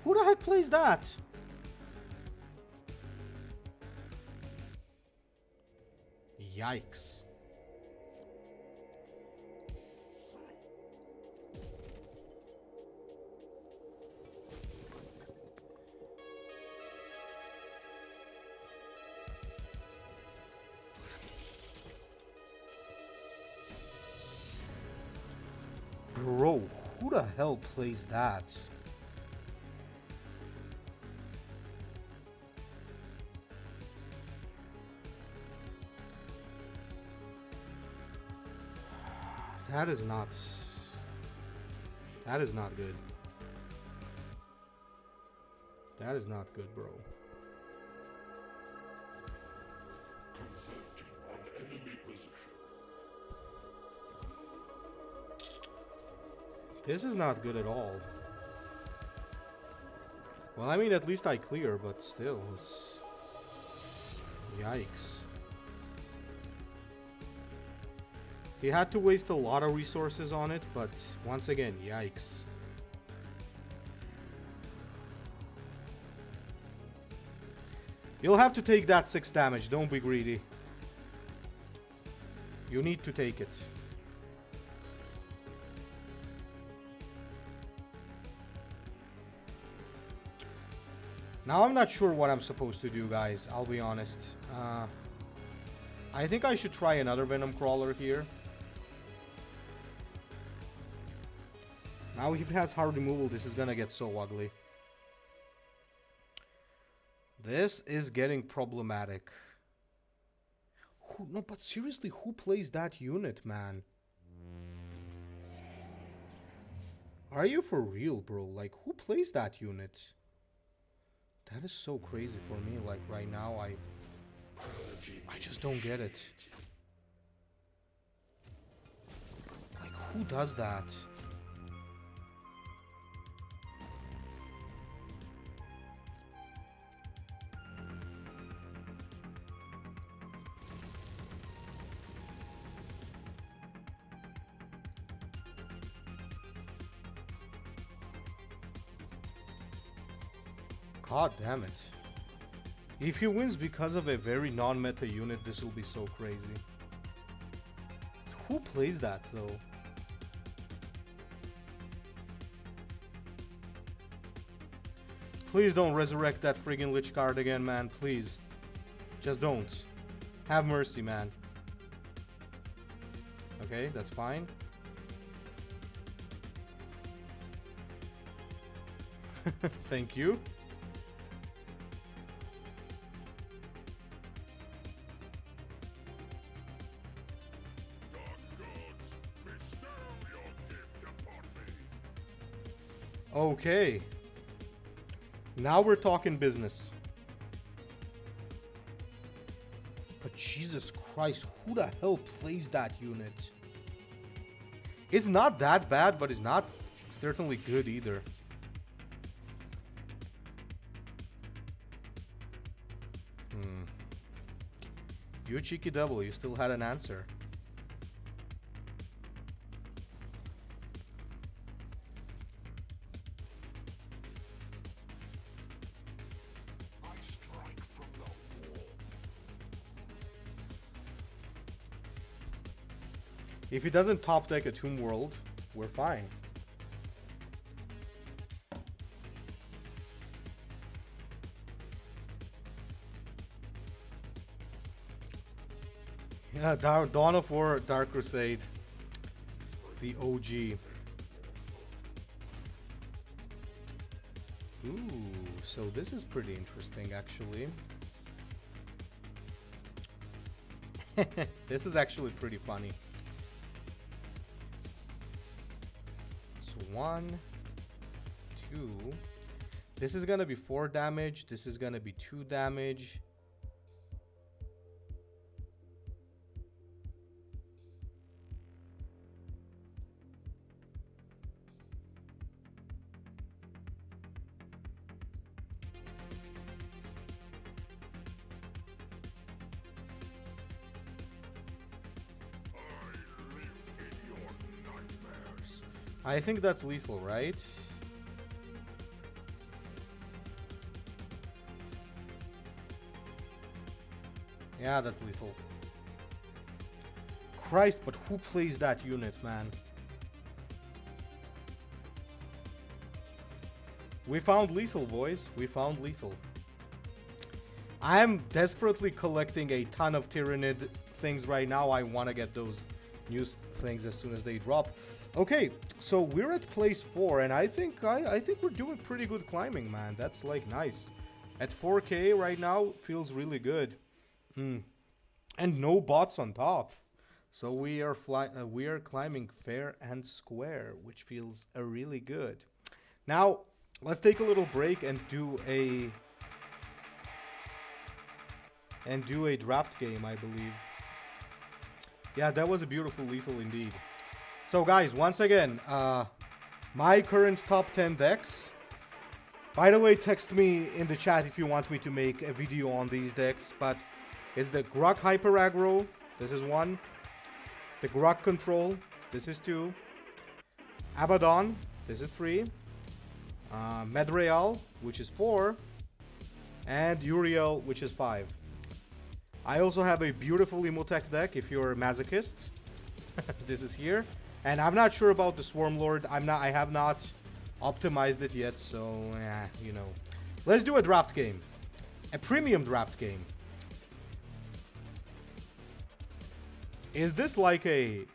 Who the heck plays that? Yikes. Bro, who the hell plays that? That is not good. That is not good, bro. This is not good at all. Well, I mean, at least I clear, but still, it's... Yikes. He had to waste a lot of resources on it, but once again, yikes. You'll have to take that 6 damage, don't be greedy. You need to take it. Now I'm not sure what I'm supposed to do, guys, I'll be honest. I think I should try another Venom Crawler here. Now if he has hard removal, this is gonna get so ugly. This is getting problematic. No, but seriously, who plays that unit, man? Are you for real, bro? Like, who plays that unit? That is so crazy for me, like, right now, I just don't get it. Like, who does that? God damn it. If he wins because of a very non-meta unit, this will be so crazy. Who plays that though? Please don't resurrect that friggin' Lich card again, man. Please. Just don't. Have mercy, man. Okay, that's fine. Thank you. Okay. Now we're talking business. But Jesus Christ, who the hell plays that unit? It's not that bad, but it's not certainly good either. You cheeky devil, you still had an answer. If he doesn't top deck a Tomb World, we're fine. Yeah, Dawn of War, Dark Crusade. The OG. Ooh, so this is pretty interesting actually. This is actually pretty funny. So 1, 2. This is gonna be 4 damage. This is gonna be 2 damage. I think that's lethal, right? Yeah, that's lethal. Christ, but who plays that unit, man? We found lethal, boys. We found lethal. I am desperately collecting a ton of Tyrannid things right now. I want to get those new things as soon as they drop. Okay, so we're at place 4, and I think we're doing pretty good climbing, man. That's like nice. At 4K right now, feels really good. And no bots on top, so we are climbing fair and square, which feels really good. Now let's take a little break and do a draft game, I believe. Yeah, that was a beautiful lethal indeed. So guys, once again, my current top 10 decks. By the way, text me in the chat if you want me to make a video on these decks. But it's the Grook Hyper Aggro. This is 1. The Grook Control. This is 2. Abaddon. This is 3. Medreal, which is 4. And Uriel, which is 5. I also have a beautiful Emotech deck if you're a masochist. This is here. And I'm not sure about the Swarm Lord. I have not optimized it yet, so you know. Let's do a draft game. A premium draft game. Is this like an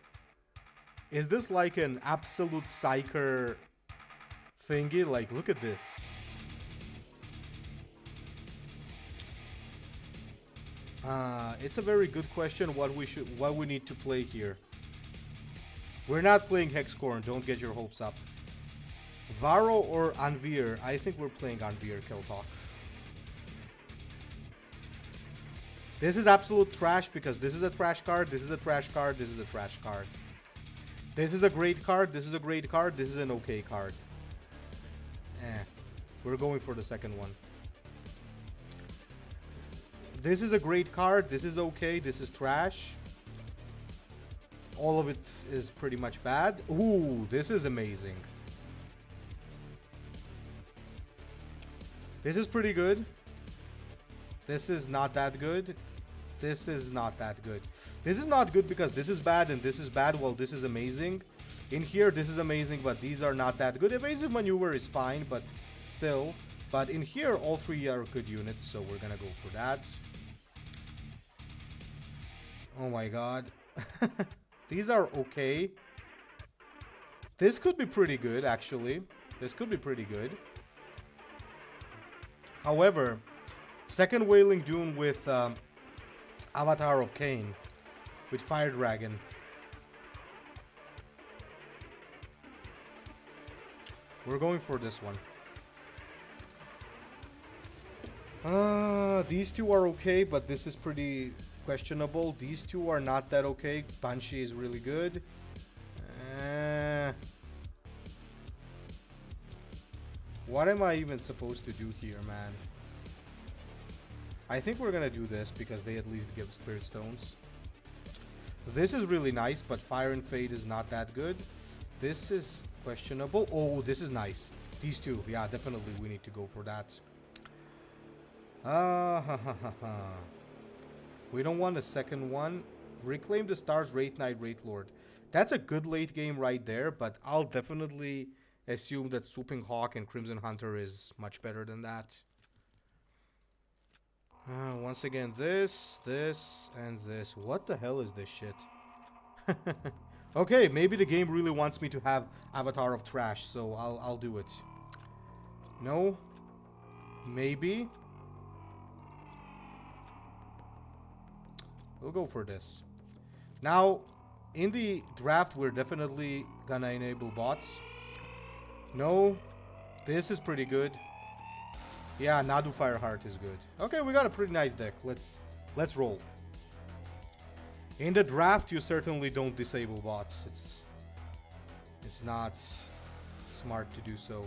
absolute psyker thingy? Like, look at this. It's a very good question what we need to play here. We're not playing Hexcorn, don't get your hopes up. Varro or Anvir? I think we're playing Anvir, Keltalk. This is absolute trash because this is a trash card, this is a trash card, this is a trash card. This is a great card, this is a great card, this is an okay card. We're going for the second one. This is a great card, this is okay, this is trash. All of it is pretty much bad. Ooh, this is amazing. This is pretty good. This is not that good. This is not that good. This is not good because this is bad and this is bad. Well, this is amazing. In here, this is amazing, but these are not that good. Evasive maneuver is fine, but still. But in here, all three are good units, so we're gonna go for that. Oh my god. These are okay. This could be pretty good, actually. This could be pretty good. However, second Wailing Doom with Avatar of Cain, with Fire Dragon. We're going for this one. These two are okay, but this is pretty questionable. These two are not that okay. Banshee is really good. What am I even supposed to do here, man? I think we're gonna do this because they at least give Spirit Stones. This is really nice, but Fire and Fade is not that good. This is questionable. Oh, this is nice. These two. Yeah, definitely we need to go for that. We don't want a second one. Reclaim the Stars, Wraith Knight, Wraith Lord. That's a good late game right there, but I'll definitely assume that Swooping Hawk and Crimson Hunter is much better than that. Once again, this, and this. What the hell is this shit? Okay, maybe the game really wants me to have Avatar of Trash, so I'll do it. No? Maybe? We'll go for this. Now, in the draft, we're definitely gonna enable bots. No. This is pretty good. Yeah, Nadu Fireheart is good. Okay, we got a pretty nice deck. Let's roll. In the draft, you certainly don't disable bots. It's not smart to do so.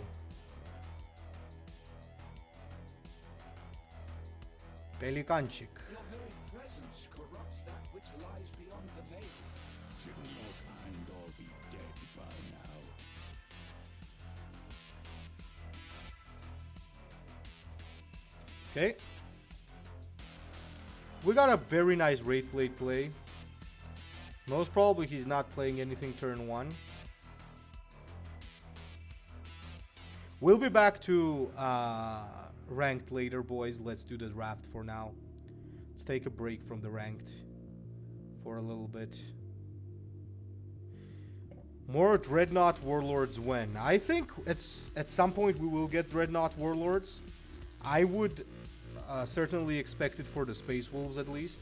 Pelikanchik. Your very presence corrupts that which lies beyond the veil. Should your kind all be dead by now? Okay. We got a very nice Wraithblade play. Most probably he's not playing anything turn 1. We'll be back to ranked later, boys. Let's do the draft for now. Let's take a break from the ranked for a little bit. More Dreadnought Warlords when? I think it's at some point we will get Dreadnought Warlords. I would certainly expect it for the Space Wolves at least.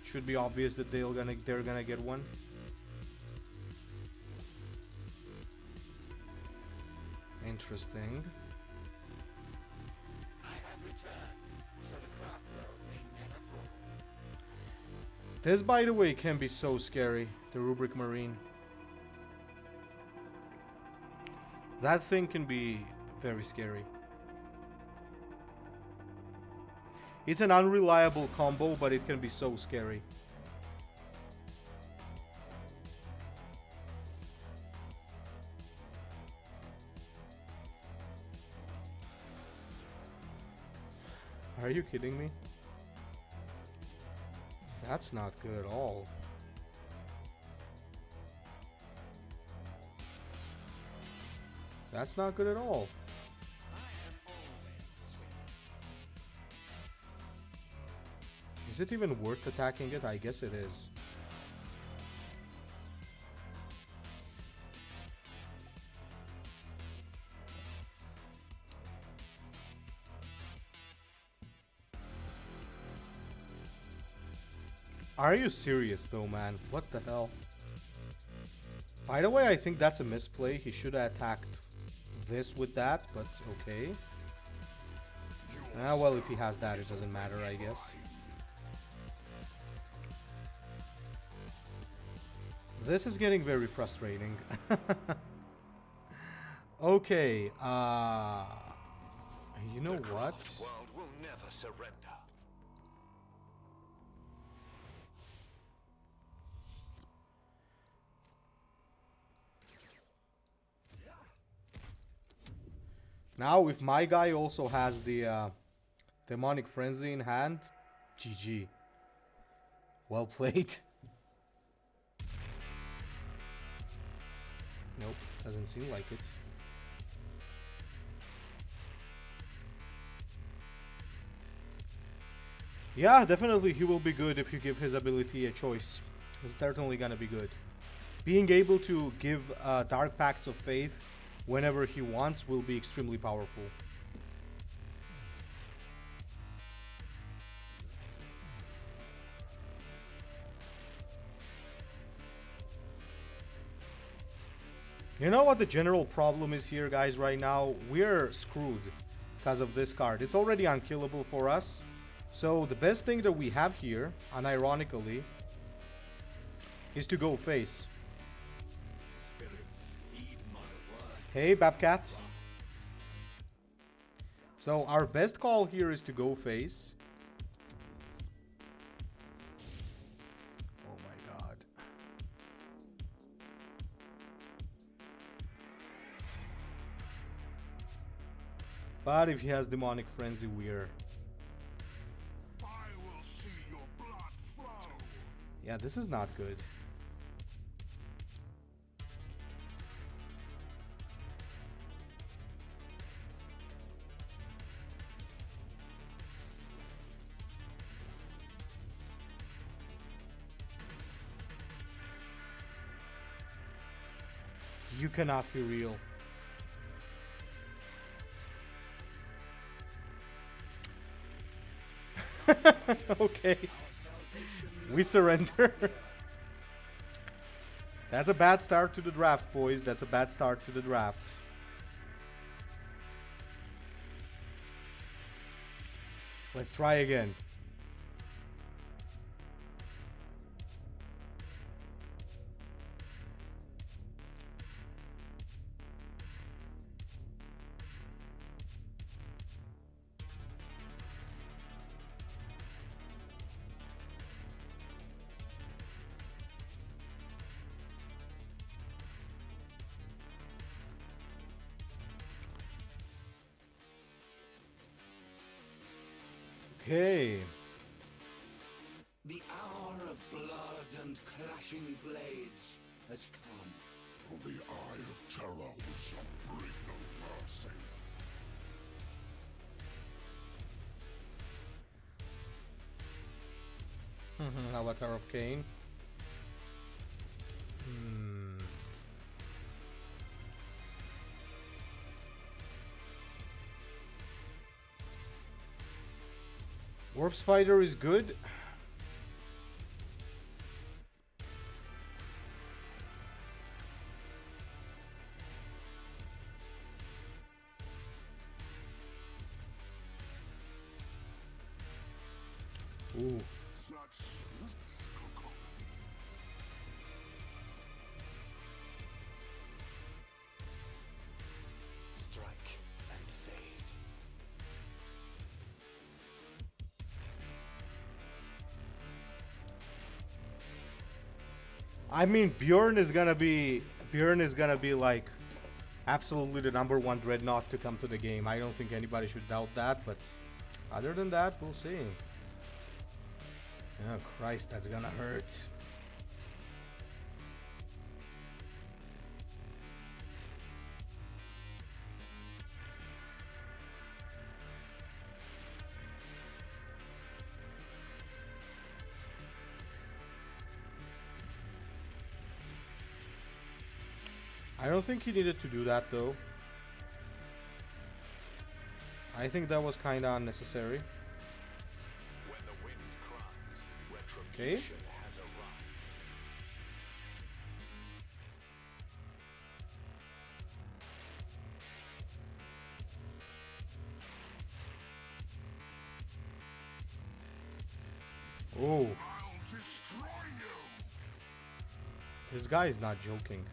Should be obvious that they're gonna get one. Interesting. I have returned, so the craft world may never fall. This, by the way, can be so scary. The Rubric Marine. That thing can be very scary. It's an unreliable combo, but it can be so scary. Are you kidding me? That's not good at all. That's not good at all. Is it even worth attacking it? I guess it is. Are you serious though, man? What the hell? By the way, I think that's a misplay. He should have attacked this with that, but okay. Ah, well, if he has that, it doesn't matter, I guess. This is getting very frustrating. Okay, you know what? The world will never surrender. Now, if my guy also has the demonic frenzy in hand, GG. Well played. Nope, doesn't seem like it. Yeah, definitely he will be good if you give his ability a choice. It's certainly gonna be good. Being able to give Dark Pacts of Faith whenever he wants will be extremely powerful. You know what the general problem is here, guys, right now? We're screwed because of this card. It's already unkillable for us. So the best thing that we have here, unironically, is to go face. Hey, Babcat. So our best call here is to go face. Oh my god. But if he has demonic frenzy, we're... I will see your blood flow. Yeah, this is not good. You cannot be real. Okay. We surrender. That's a bad start to the draft, boys. That's a bad start to the draft. Let's try again. Okay. The hour of blood and clashing blades has come. For the eye of terror shall bring no mercy. Avatar of Cain. Warp Spider is good. Ooh. Strike and fade. I mean, Bjorn is gonna be like absolutely the #1 dreadnought to come to the game. I don't think anybody should doubt that, but other than that, we'll see. Oh Christ, that's gonna hurt. I don't think he needed to do that though. I think that was kind of unnecessary. When the wind cries, Okay. has arrived. Oh, I'll destroy you. this guy is not joking.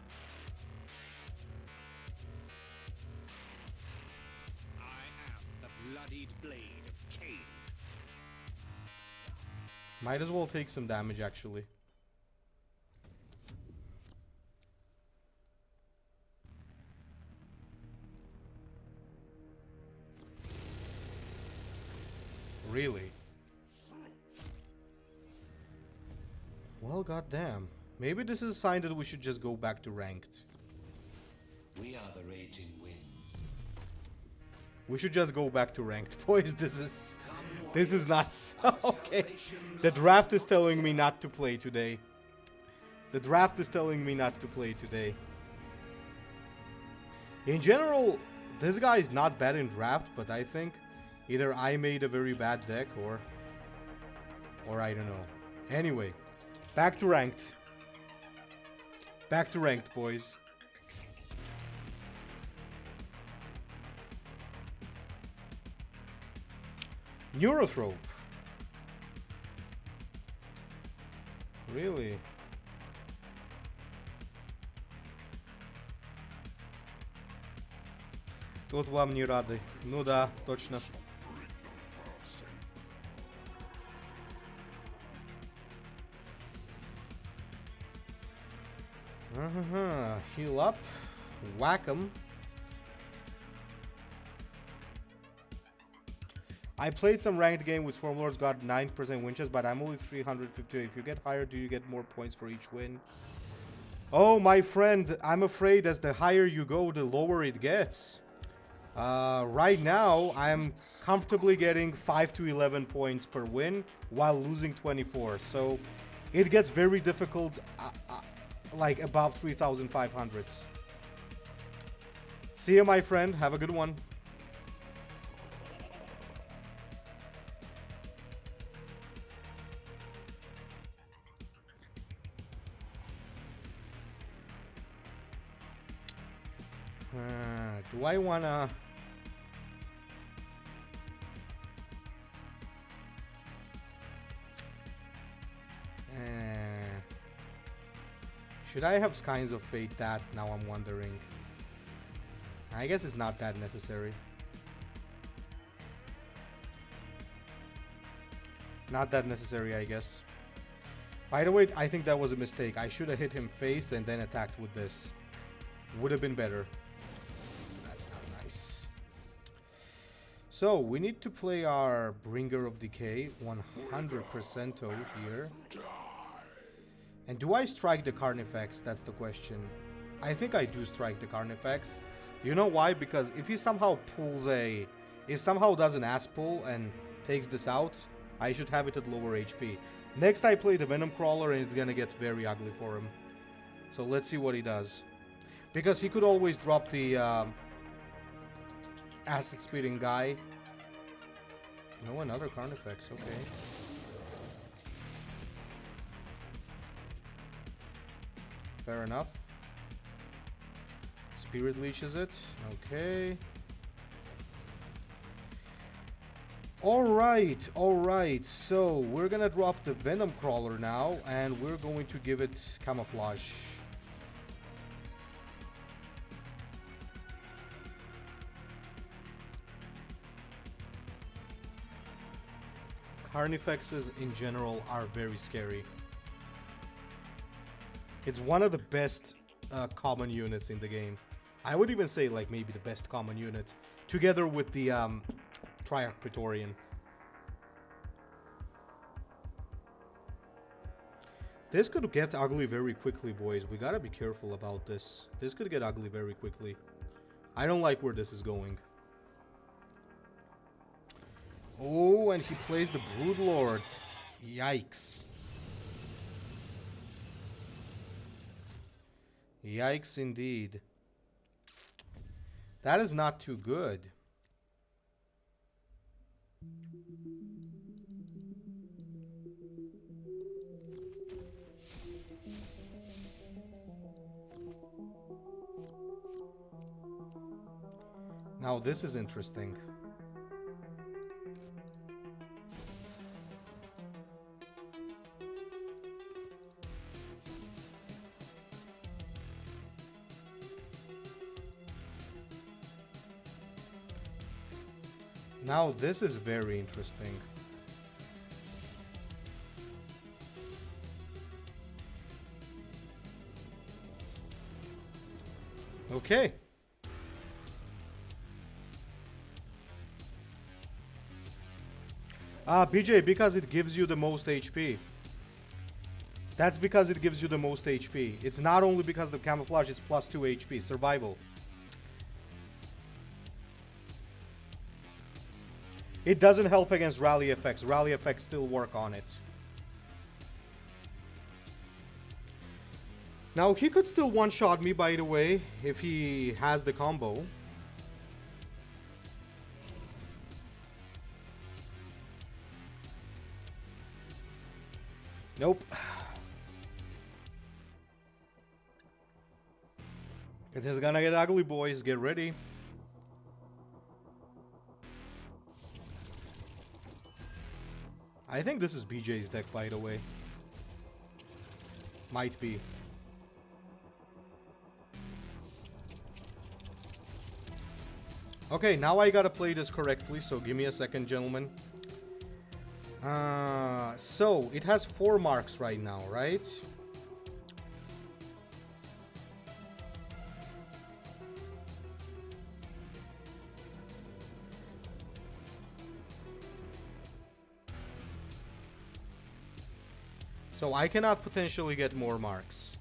I am the bloodied blade of Cain. Might as well take some damage actually. Really? Well, goddamn. Maybe this is a sign that we should just go back to ranked. We are the raging winds. We should just go back to ranked, boys. This is nuts. Okay. The draft is telling me not to play today. The draft is telling me not to play today. In general, this guy is not bad in draft, but I think either I made a very bad deck or I don't know. Anyway, back to ranked. Back to ranked, boys. Neurothrope. Really? Тут вам не рады. Ну да, точно. Heal up. Whack 'em. I played some ranked game with Swarmlords, got 9% win chance, but I'm only 350. If you get higher, do you get more points for each win? Oh, my friend, I'm afraid as the higher you go, the lower it gets. Right now, I'm comfortably getting 5 to 11 points per win while losing 24. So it gets very difficult, like above 3,500s. See you, my friend. Have a good one. Do I wanna... Should I have Skies of Fate that? Now I'm wondering. I guess it's not that necessary. Not that necessary, I guess. By the way, I think that was a mistake. I should have hit him face and then attacked with this. Would have been better. That's not nice. So, we need to play our Bringer of Decay 100% here. And do I strike the Carnifex? That's the question. I think I do strike the Carnifex. You know why? Because if he somehow pulls a... If somehow does an ass pull and takes this out, I should have it at lower HP. Next I play the Venom Crawler and it's gonna get very ugly for him. So let's see what he does. Because he could always drop the acid spitting guy. No, another Carnifex, okay. Fair enough. Spirit leeches it, okay. Alright, so we're gonna drop the Venom Crawler now, and we're going to give it Camouflage. Carnifexes in general are very scary. It's one of the best common units in the game. I would even say like maybe the best common unit, together with the Triarch Praetorian. This could get ugly very quickly, boys. We gotta be careful about this. This could get ugly very quickly. I don't like where this is going. Oh, and he plays the Broodlord. Yikes. Yikes indeed. That is not too good. Now this is interesting. Now this is very interesting. Okay. BJ, because it gives you the most HP. That's because it gives you the most HP. It's not only because the camouflage is plus 2 HP. Survival. It doesn't help against rally effects. Rally effects still work on it. Now, he could still one-shot me, by the way, if he has the combo. Nope. It is gonna get ugly, boys. Get ready. I think this is BJ's deck, by the way. Might be. Okay, now I gotta play this correctly, so give me a second, gentlemen. So, it has 4 marks right now, right? So I cannot potentially get more marks.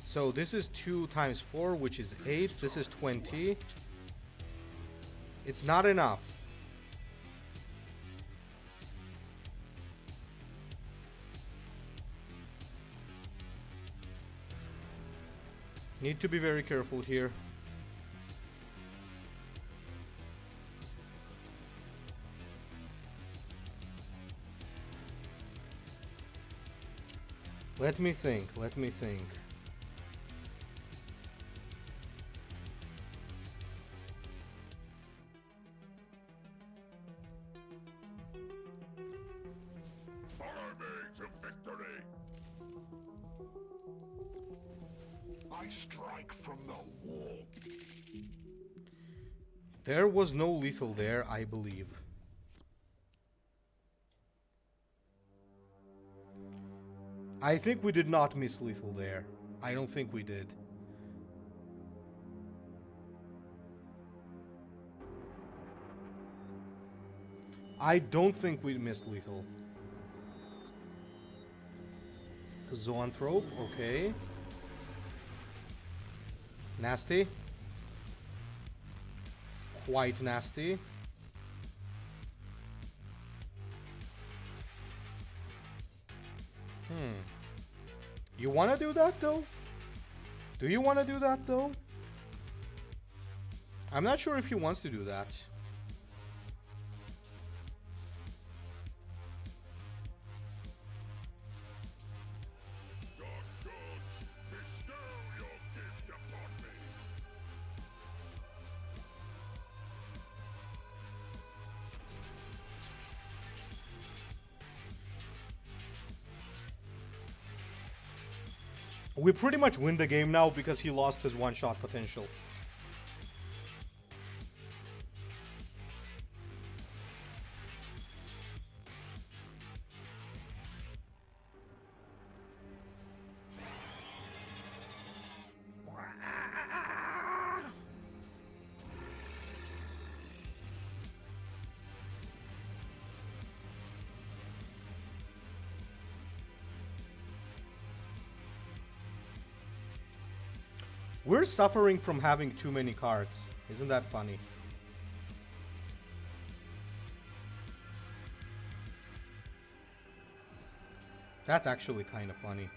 So this is 2 times 4, which is 8. This is 20. It's not enough. Need to be very careful here. Let me think, let me think. Follow me to victory. I strike from the wall. There was no lethal there, I believe. I think we did not miss lethal there. I don't think we did. I don't think we missed lethal. Zoanthrope, okay. Nasty. Quite nasty. You want to do that, though? Do you want to do that, though? I'm not sure if he wants to do that. Dark gods, bestow your gift upon me. We pretty much win the game now because he lost his one-shot potential. We're suffering from having too many cards. Isn't that funny? That's actually kind of funny.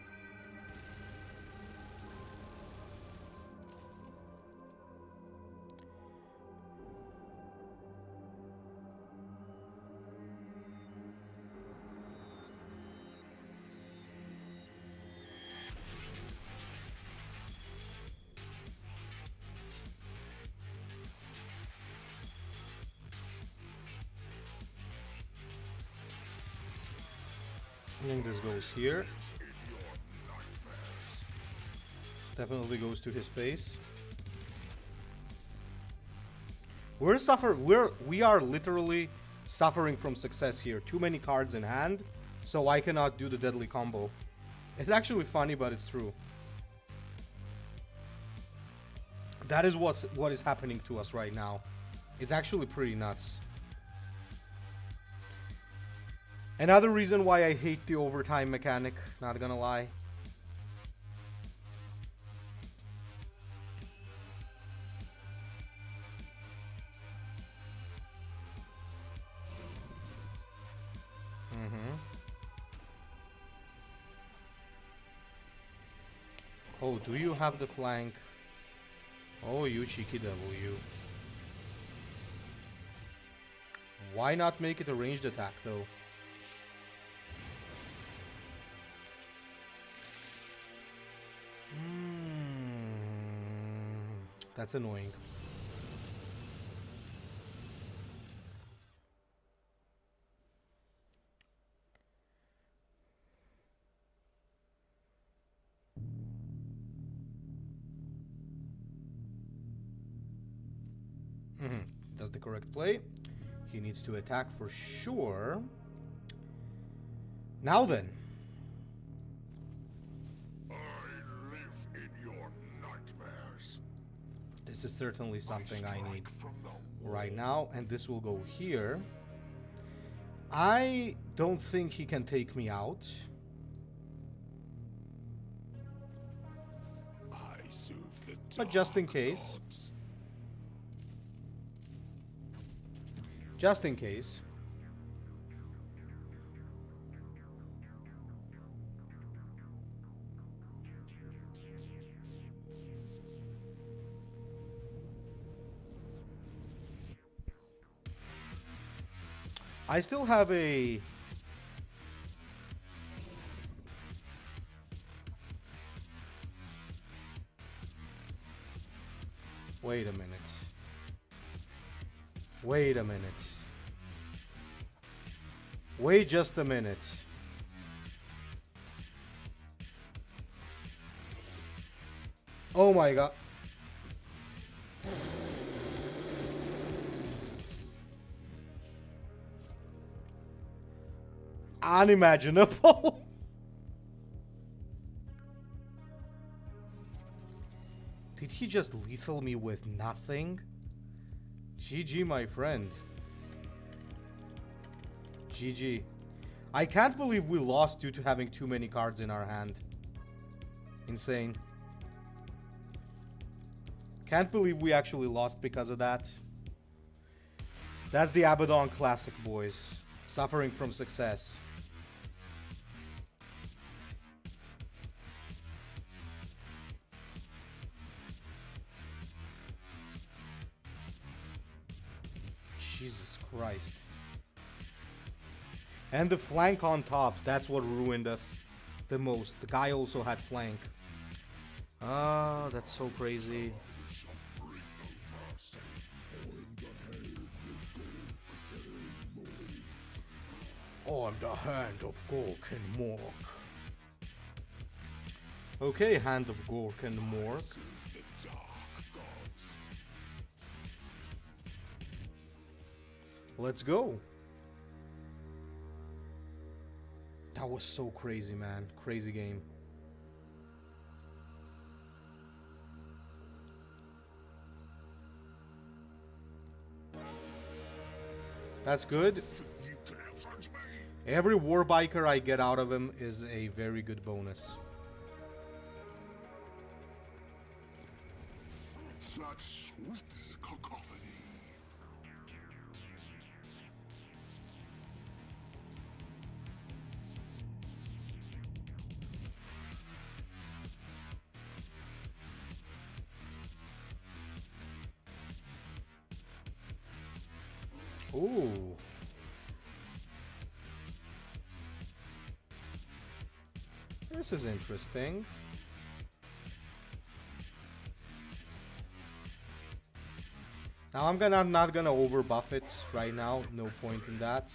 I think this goes here. Definitely goes to his face. We are literally suffering from success here. Too many cards in hand, so I cannot do the deadly combo. It's actually funny, but it's true. That is what is happening to us right now. It's actually pretty nuts. Another reason why I hate the overtime mechanic, not gonna lie. Oh, do you have the flank? Oh, you cheeky devil, you. Why not make it a ranged attack, though? That's annoying. Does the correct play. He needs to attack for sure. Now then. I live in your nightmares. This is certainly something I need From the right now, and this will go here. I don't think he can take me out. I soothe the But just in dark case. gods. Just in case. I still have a... Wait a minute. Wait a minute. Wait just a minute. Oh my god. Unimaginable. Did he just lethal me with nothing? GG, my friend. GG. I can't believe we lost due to having too many cards in our hand. Insane. Can't believe we actually lost because of that. That's the Abaddon classic, boys. Suffering from success. Jesus Christ. And the flank on top, that's what ruined us the most. The guy also had flank. Ah, that's so crazy. On the hand of Grook and Mork. Okay, hand of Grook and Mork. Let's go. That was so crazy, man. Crazy game. That's good. Every warbiker I get out of him is a very good bonus. Such sweet cacophony. Ooh. This is interesting. Now I'm not gonna overbuff it right now. No point in that.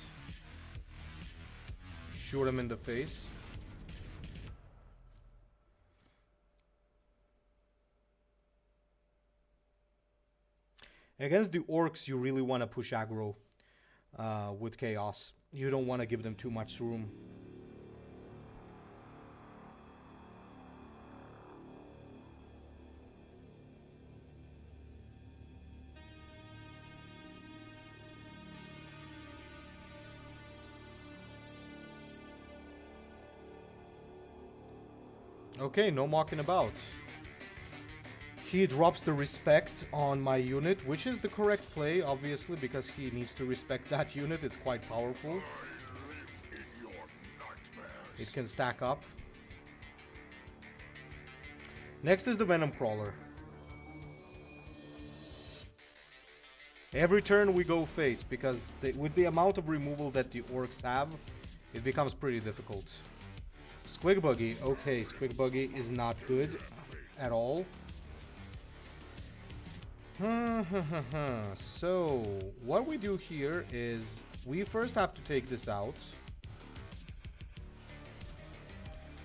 Shoot him in the face. Against the orcs, you really want to push aggro with chaos. You don't want to give them too much room. Okay, no mocking about. He drops the respect on my unit, which is the correct play, obviously, because he needs to respect that unit. It's quite powerful. It can stack up. Next is the Venom Crawler. Every turn we go face, because with the amount of removal that the orcs have, it becomes pretty difficult. Squig Buggy. Okay, Squig Buggy is not good at all. So, what we do here is we first have to take this out.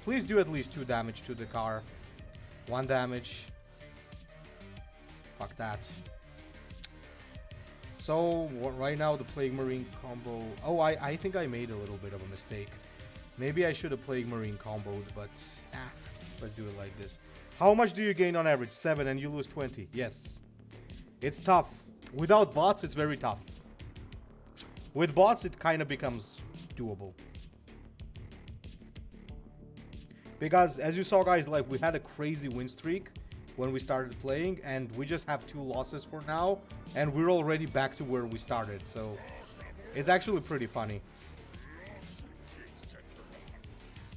Please do at least 2 damage to the car. 1 damage. Fuck that. So, right now the Plague Marine combo... Oh, I think I made a little bit of a mistake. Maybe I should have Plague Marine comboed, but... let's do it like this. How much do you gain on average? 7 and you lose 20. Yes. It's tough. Without bots, it's very tough. With bots, it kind of becomes doable. Because, as you saw, guys, like, we had a crazy win streak when we started playing, and we just have 2 losses for now, and we're already back to where we started, so it's actually pretty funny.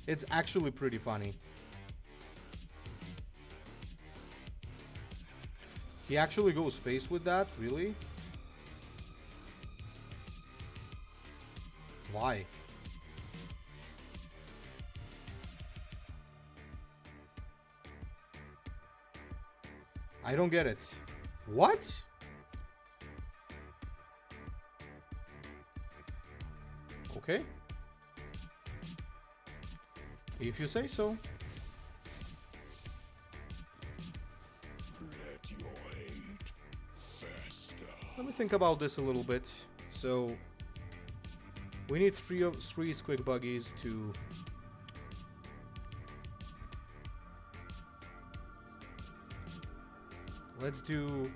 It's actually pretty funny. He actually goes face with that? Really? Why? I don't get it. What? Okay. If you say so. Let your hate fester. Let me think about this a little bit. So we need three Squig Buggies to let's do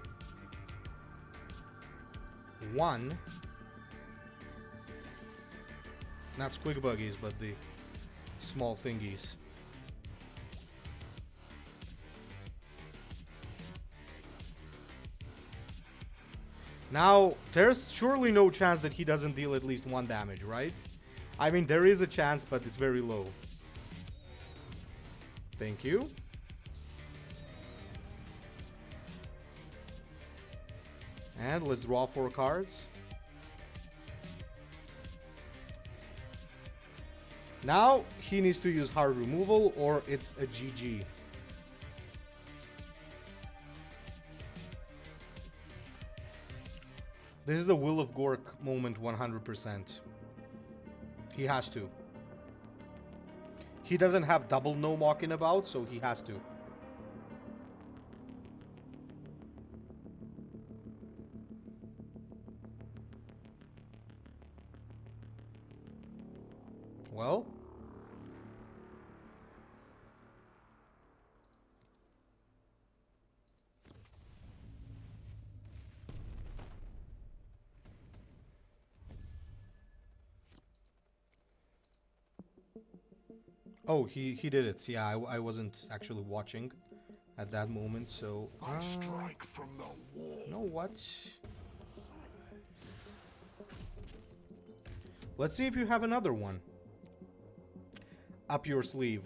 1. Not Squig Buggies, but the small thingies. Now, there's surely no chance that he doesn't deal at least 1 damage, right? I mean, there is a chance, but it's very low. Thank you. And let's draw 4 cards. Now, he needs to use hard removal or it's a GG. This is a Will of Gork moment 100%. He has to. He doesn't have double no mocking about, so he has to. Well, oh, he did it. Yeah, I wasn't actually watching at that moment, so I strike from the wall. you know what? Let's see if you have another one up your sleeve.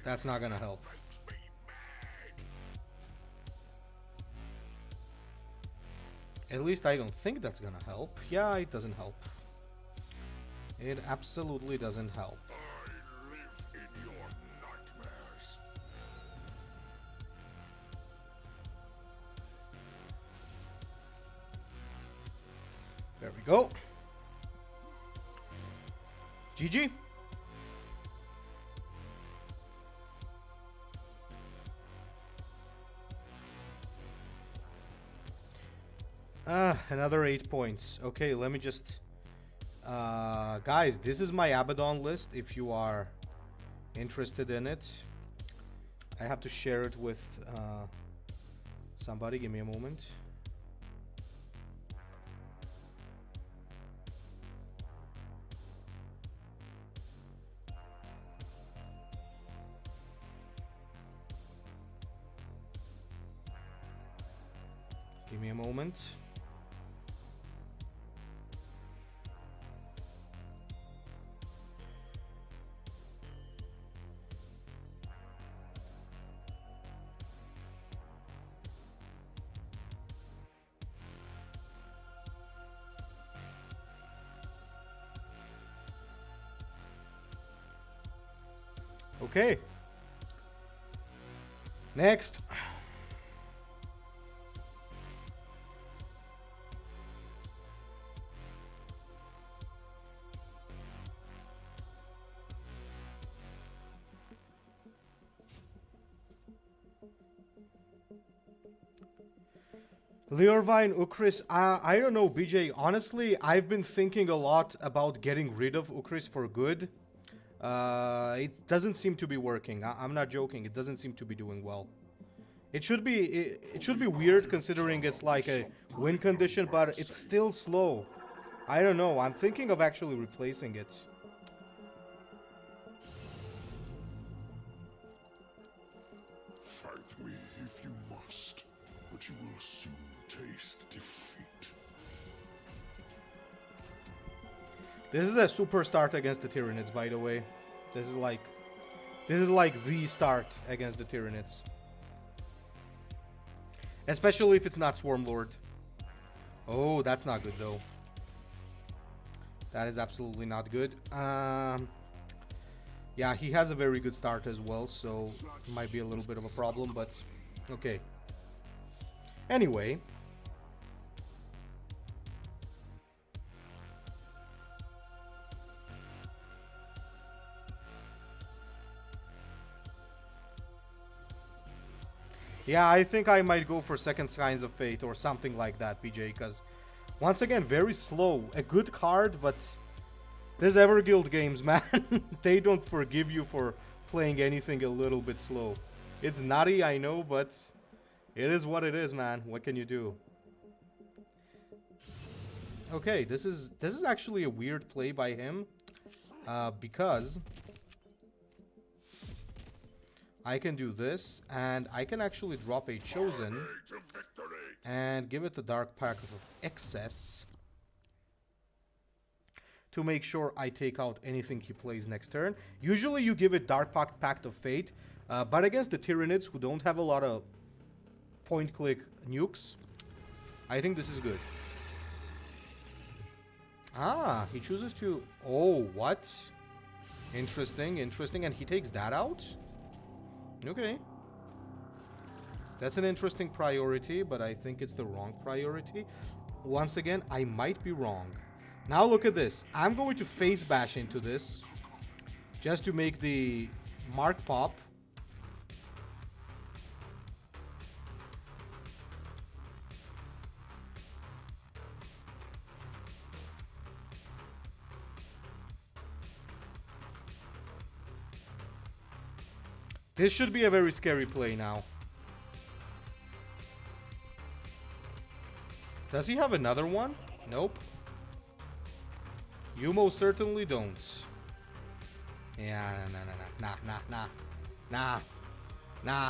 That's not gonna help. At least I don't think that's gonna help. Yeah, it doesn't help. It absolutely doesn't help. I live in your nightmares. There we go. GG. Another 8 points. Okay, let me just... guys, this is my Abaddon list. If you are interested in it. I have to share it with somebody. Give me a moment. Give me a moment. Okay. Next. Leorvine Ukris, I don't know, BJ. Honestly, I've been thinking a lot about getting rid of Ukris for good. It doesn't seem to be working. I'm not joking. It doesn't seem to be doing well. It should be it should be weird considering it's like a win condition, but it's still slow. I don't know. I'm thinking of actually replacing it. Fight me if you must, but you will soon taste defeat. This is a super start against the Tyranids, by the way. This is like the start against the Tyranids. Especially if it's not Swarmlord. Oh, that's not good though. That is absolutely not good. Yeah, he has a very good start as well, so it might be a little bit of a problem, but okay. Anyway. Yeah, I think I might go for Second Signs of Fate or something like that, PJ, because once again, very slow. A good card, but these Everguild games, man, they don't forgive you for playing anything a little bit slow. It's nutty, I know, but it is what it is, man. What can you do? Okay, this is actually a weird play by him, because I can do this, and I can actually drop a Chosen and give it the Dark Pact of Excess to make sure I take out anything he plays next turn. Usually you give it Dark Pact of Fate, but against the Tyranids who don't have a lot of point-click nukes, I think this is good. Ah, he chooses to... Oh, what? Interesting, interesting. And he takes that out? Okay. That's an interesting priority, but I think it's the wrong priority. Once again, I might be wrong. Now look at this. I'm going to face bash into this just to make the mark pop. This should be a very scary play now. Does he have another one? Nope. You most certainly don't. Yeah, nah. Nah.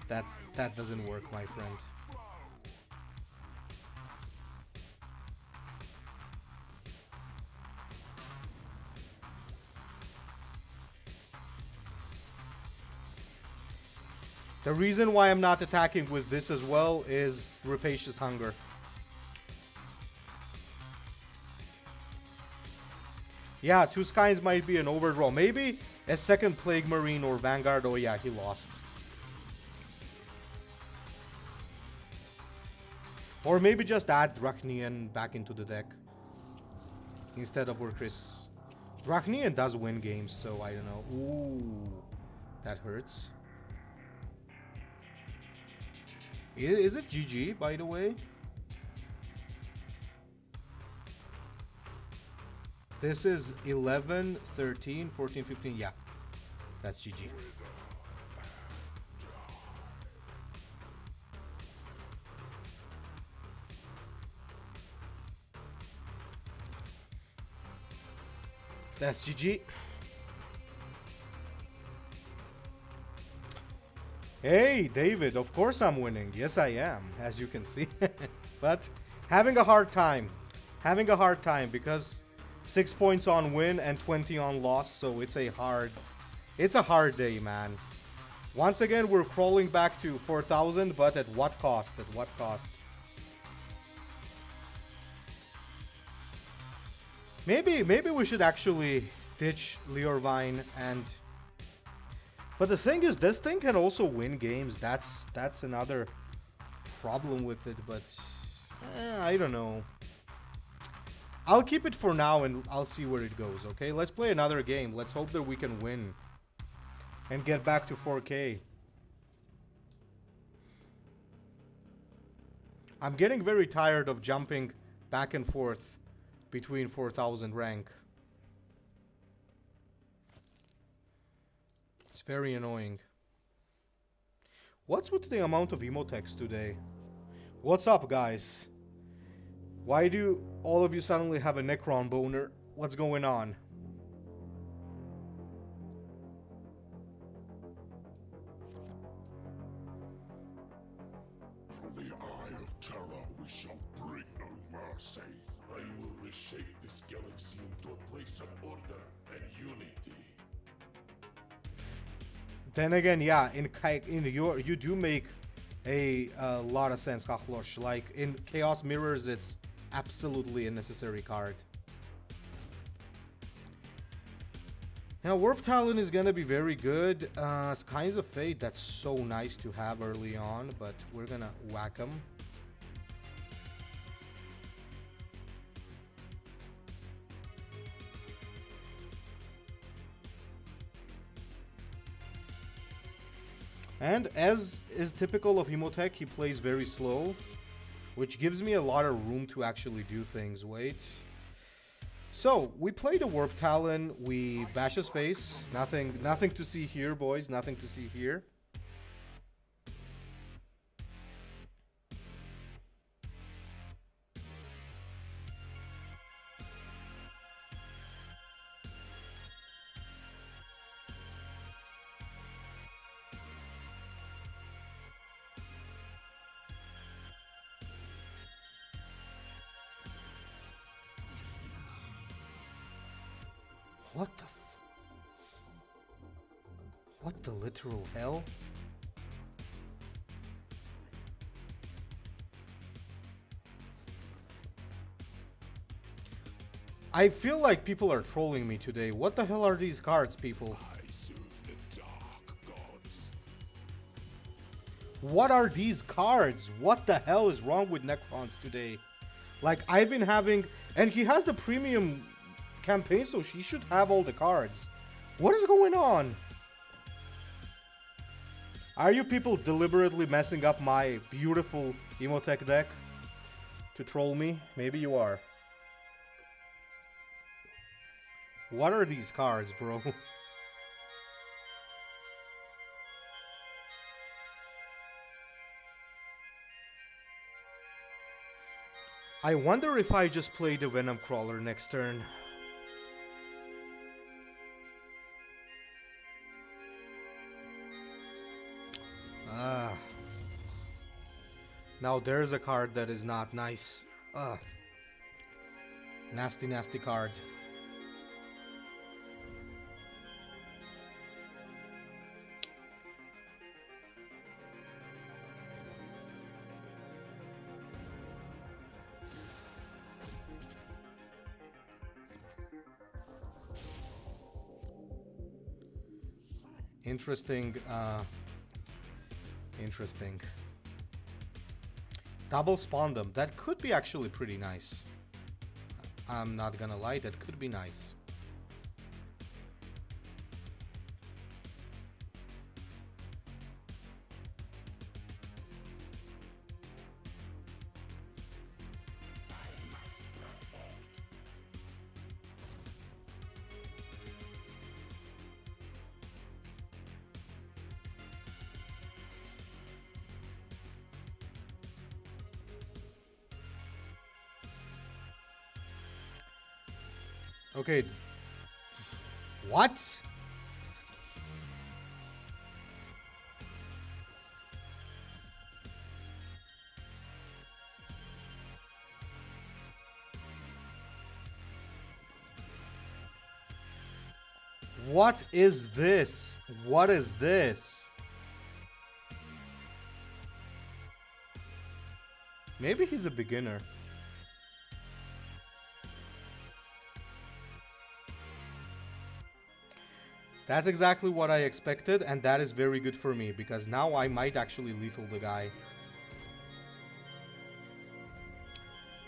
That doesn't work, my friend. The reason why I'm not attacking with this as well is Rapacious Hunger. Yeah, two Skies might be an overdraw. Maybe a second Plague Marine or Vanguard. Oh yeah, he lost. Or maybe just add Drachnian back into the deck instead of Urkris. Drachnian does win games, so I don't know. Ooh, that hurts. Is it GG, by the way? This is 11, 13, 14, 15. Yeah, that's GG. That's GG. Hey, David, of course I'm winning. Yes, I am, as you can see. But having a hard time. Having a hard time because 6 points on win and 20 on loss, so it's a hard day, man. Once again, we're crawling back to 4,000, but at what cost? At what cost? Maybe we should actually ditch Leorvine and... But the thing is, this thing can also win games. That's another problem with it, but I don't know. I'll keep it for now and I'll see where it goes, okay? Let's play another game. Let's hope that we can win and get back to 4K. I'm getting very tired of jumping back and forth between 4,000 rank. It's very annoying. What's with the amount of emotex today? What's up, guys? Why do all of you suddenly have a Necron boner? What's going on? From the eye of terror we shall bring no mercy. I will reshape this galaxy into a place of order and unity. Then again, yeah, you do make a lot of sense, Kachlosh. Like in Chaos Mirrors, it's absolutely a necessary card. Now, Warp Talon is gonna be very good. Skies of Fate, that's so nice to have early on, but we're gonna whack them. And as is typical of Hemotech, he plays very slow, which gives me a lot of room to actually do things. Wait. So, we played a Warp Talon, we bash his face. Nothing to see here, boys. Nothing to see here. What the literal hell? I feel like people are trolling me today. What the hell are these cards, people? I serve the dark gods. What are these cards? What the hell is wrong with Necrons today? Like, I've been having... And he has the premium campaign, so she should have all the cards. What is going on? Are you people deliberately messing up my beautiful Emotech deck to troll me? Maybe you are. What are these cards, bro? I wonder if I just play the Venom Crawler next turn. Now there's a card that is not nice. Nasty, nasty card. Interesting, interesting. Double spawn them. That could be actually pretty nice. I'm not gonna lie, that could be nice. Okay. What? What is this? What is this? Maybe he's a beginner. That's exactly what I expected, and that is very good for me, because now I might actually lethal the guy.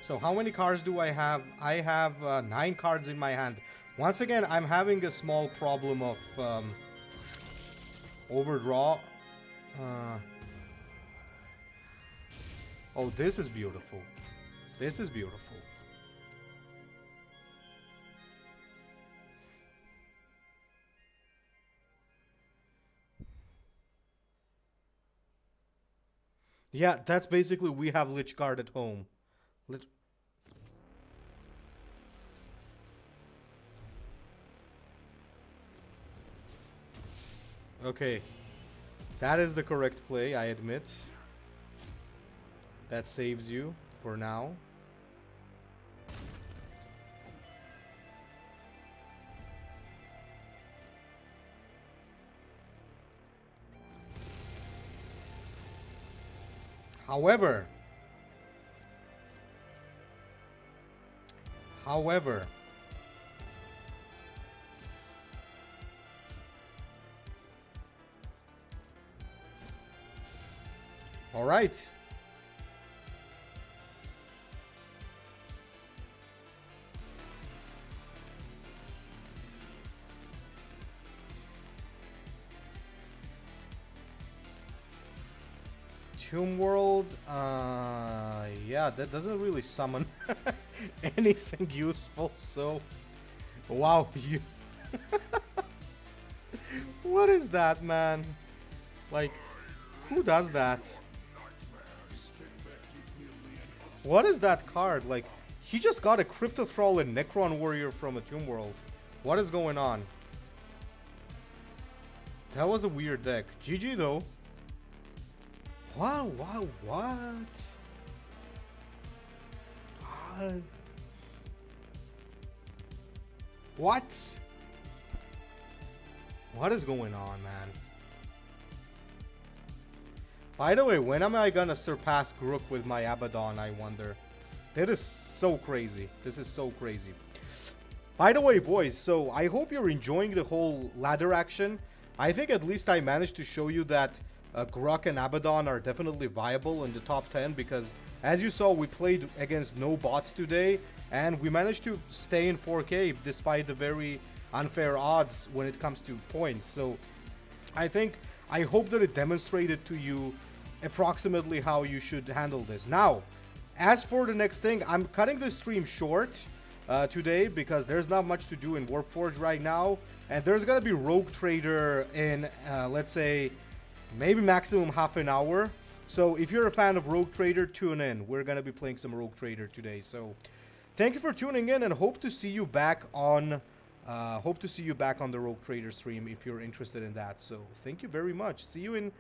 So how many cards do I have? I have 9 cards in my hand. Once again, I'm having a small problem of overdraw. Oh, this is beautiful. This is beautiful. Yeah, that's basically we have Lich Guard at home. Okay. That is the correct play, I admit. That saves you for now. However, all right. Tomb World, yeah, that doesn't really summon anything useful, so... Wow, you... What is that, man? Like, who does that? What is that card? Like, he just got a Crypto Thrall and Necron Warrior from a Tomb World. What is going on? That was a weird deck. GG, though. Wow, wow, what? What? What is going on, man? By the way, when am I gonna surpass Grook with my Abaddon, I wonder? That is so crazy. This is so crazy. By the way, boys, so I hope you're enjoying the whole ladder action. I think at least I managed to show you that Grook and Abaddon are definitely viable in the top 10, because as you saw, we played against no bots today and we managed to stay in 4K despite the very unfair odds when it comes to points. So I hope that it demonstrated to you approximately how you should handle this. Now, as for the next thing, I'm cutting the stream short today because there's not much to do in Warpforge right now, and there's gonna be Rogue Trader in let's say maybe maximum half an hour. So if you're a fan of Rogue Trader, tune in. We're gonna be playing some Rogue Trader today. So thank you for tuning in, and hope to see you back on the Rogue Trader stream if you're interested in that. So thank you very much. See you in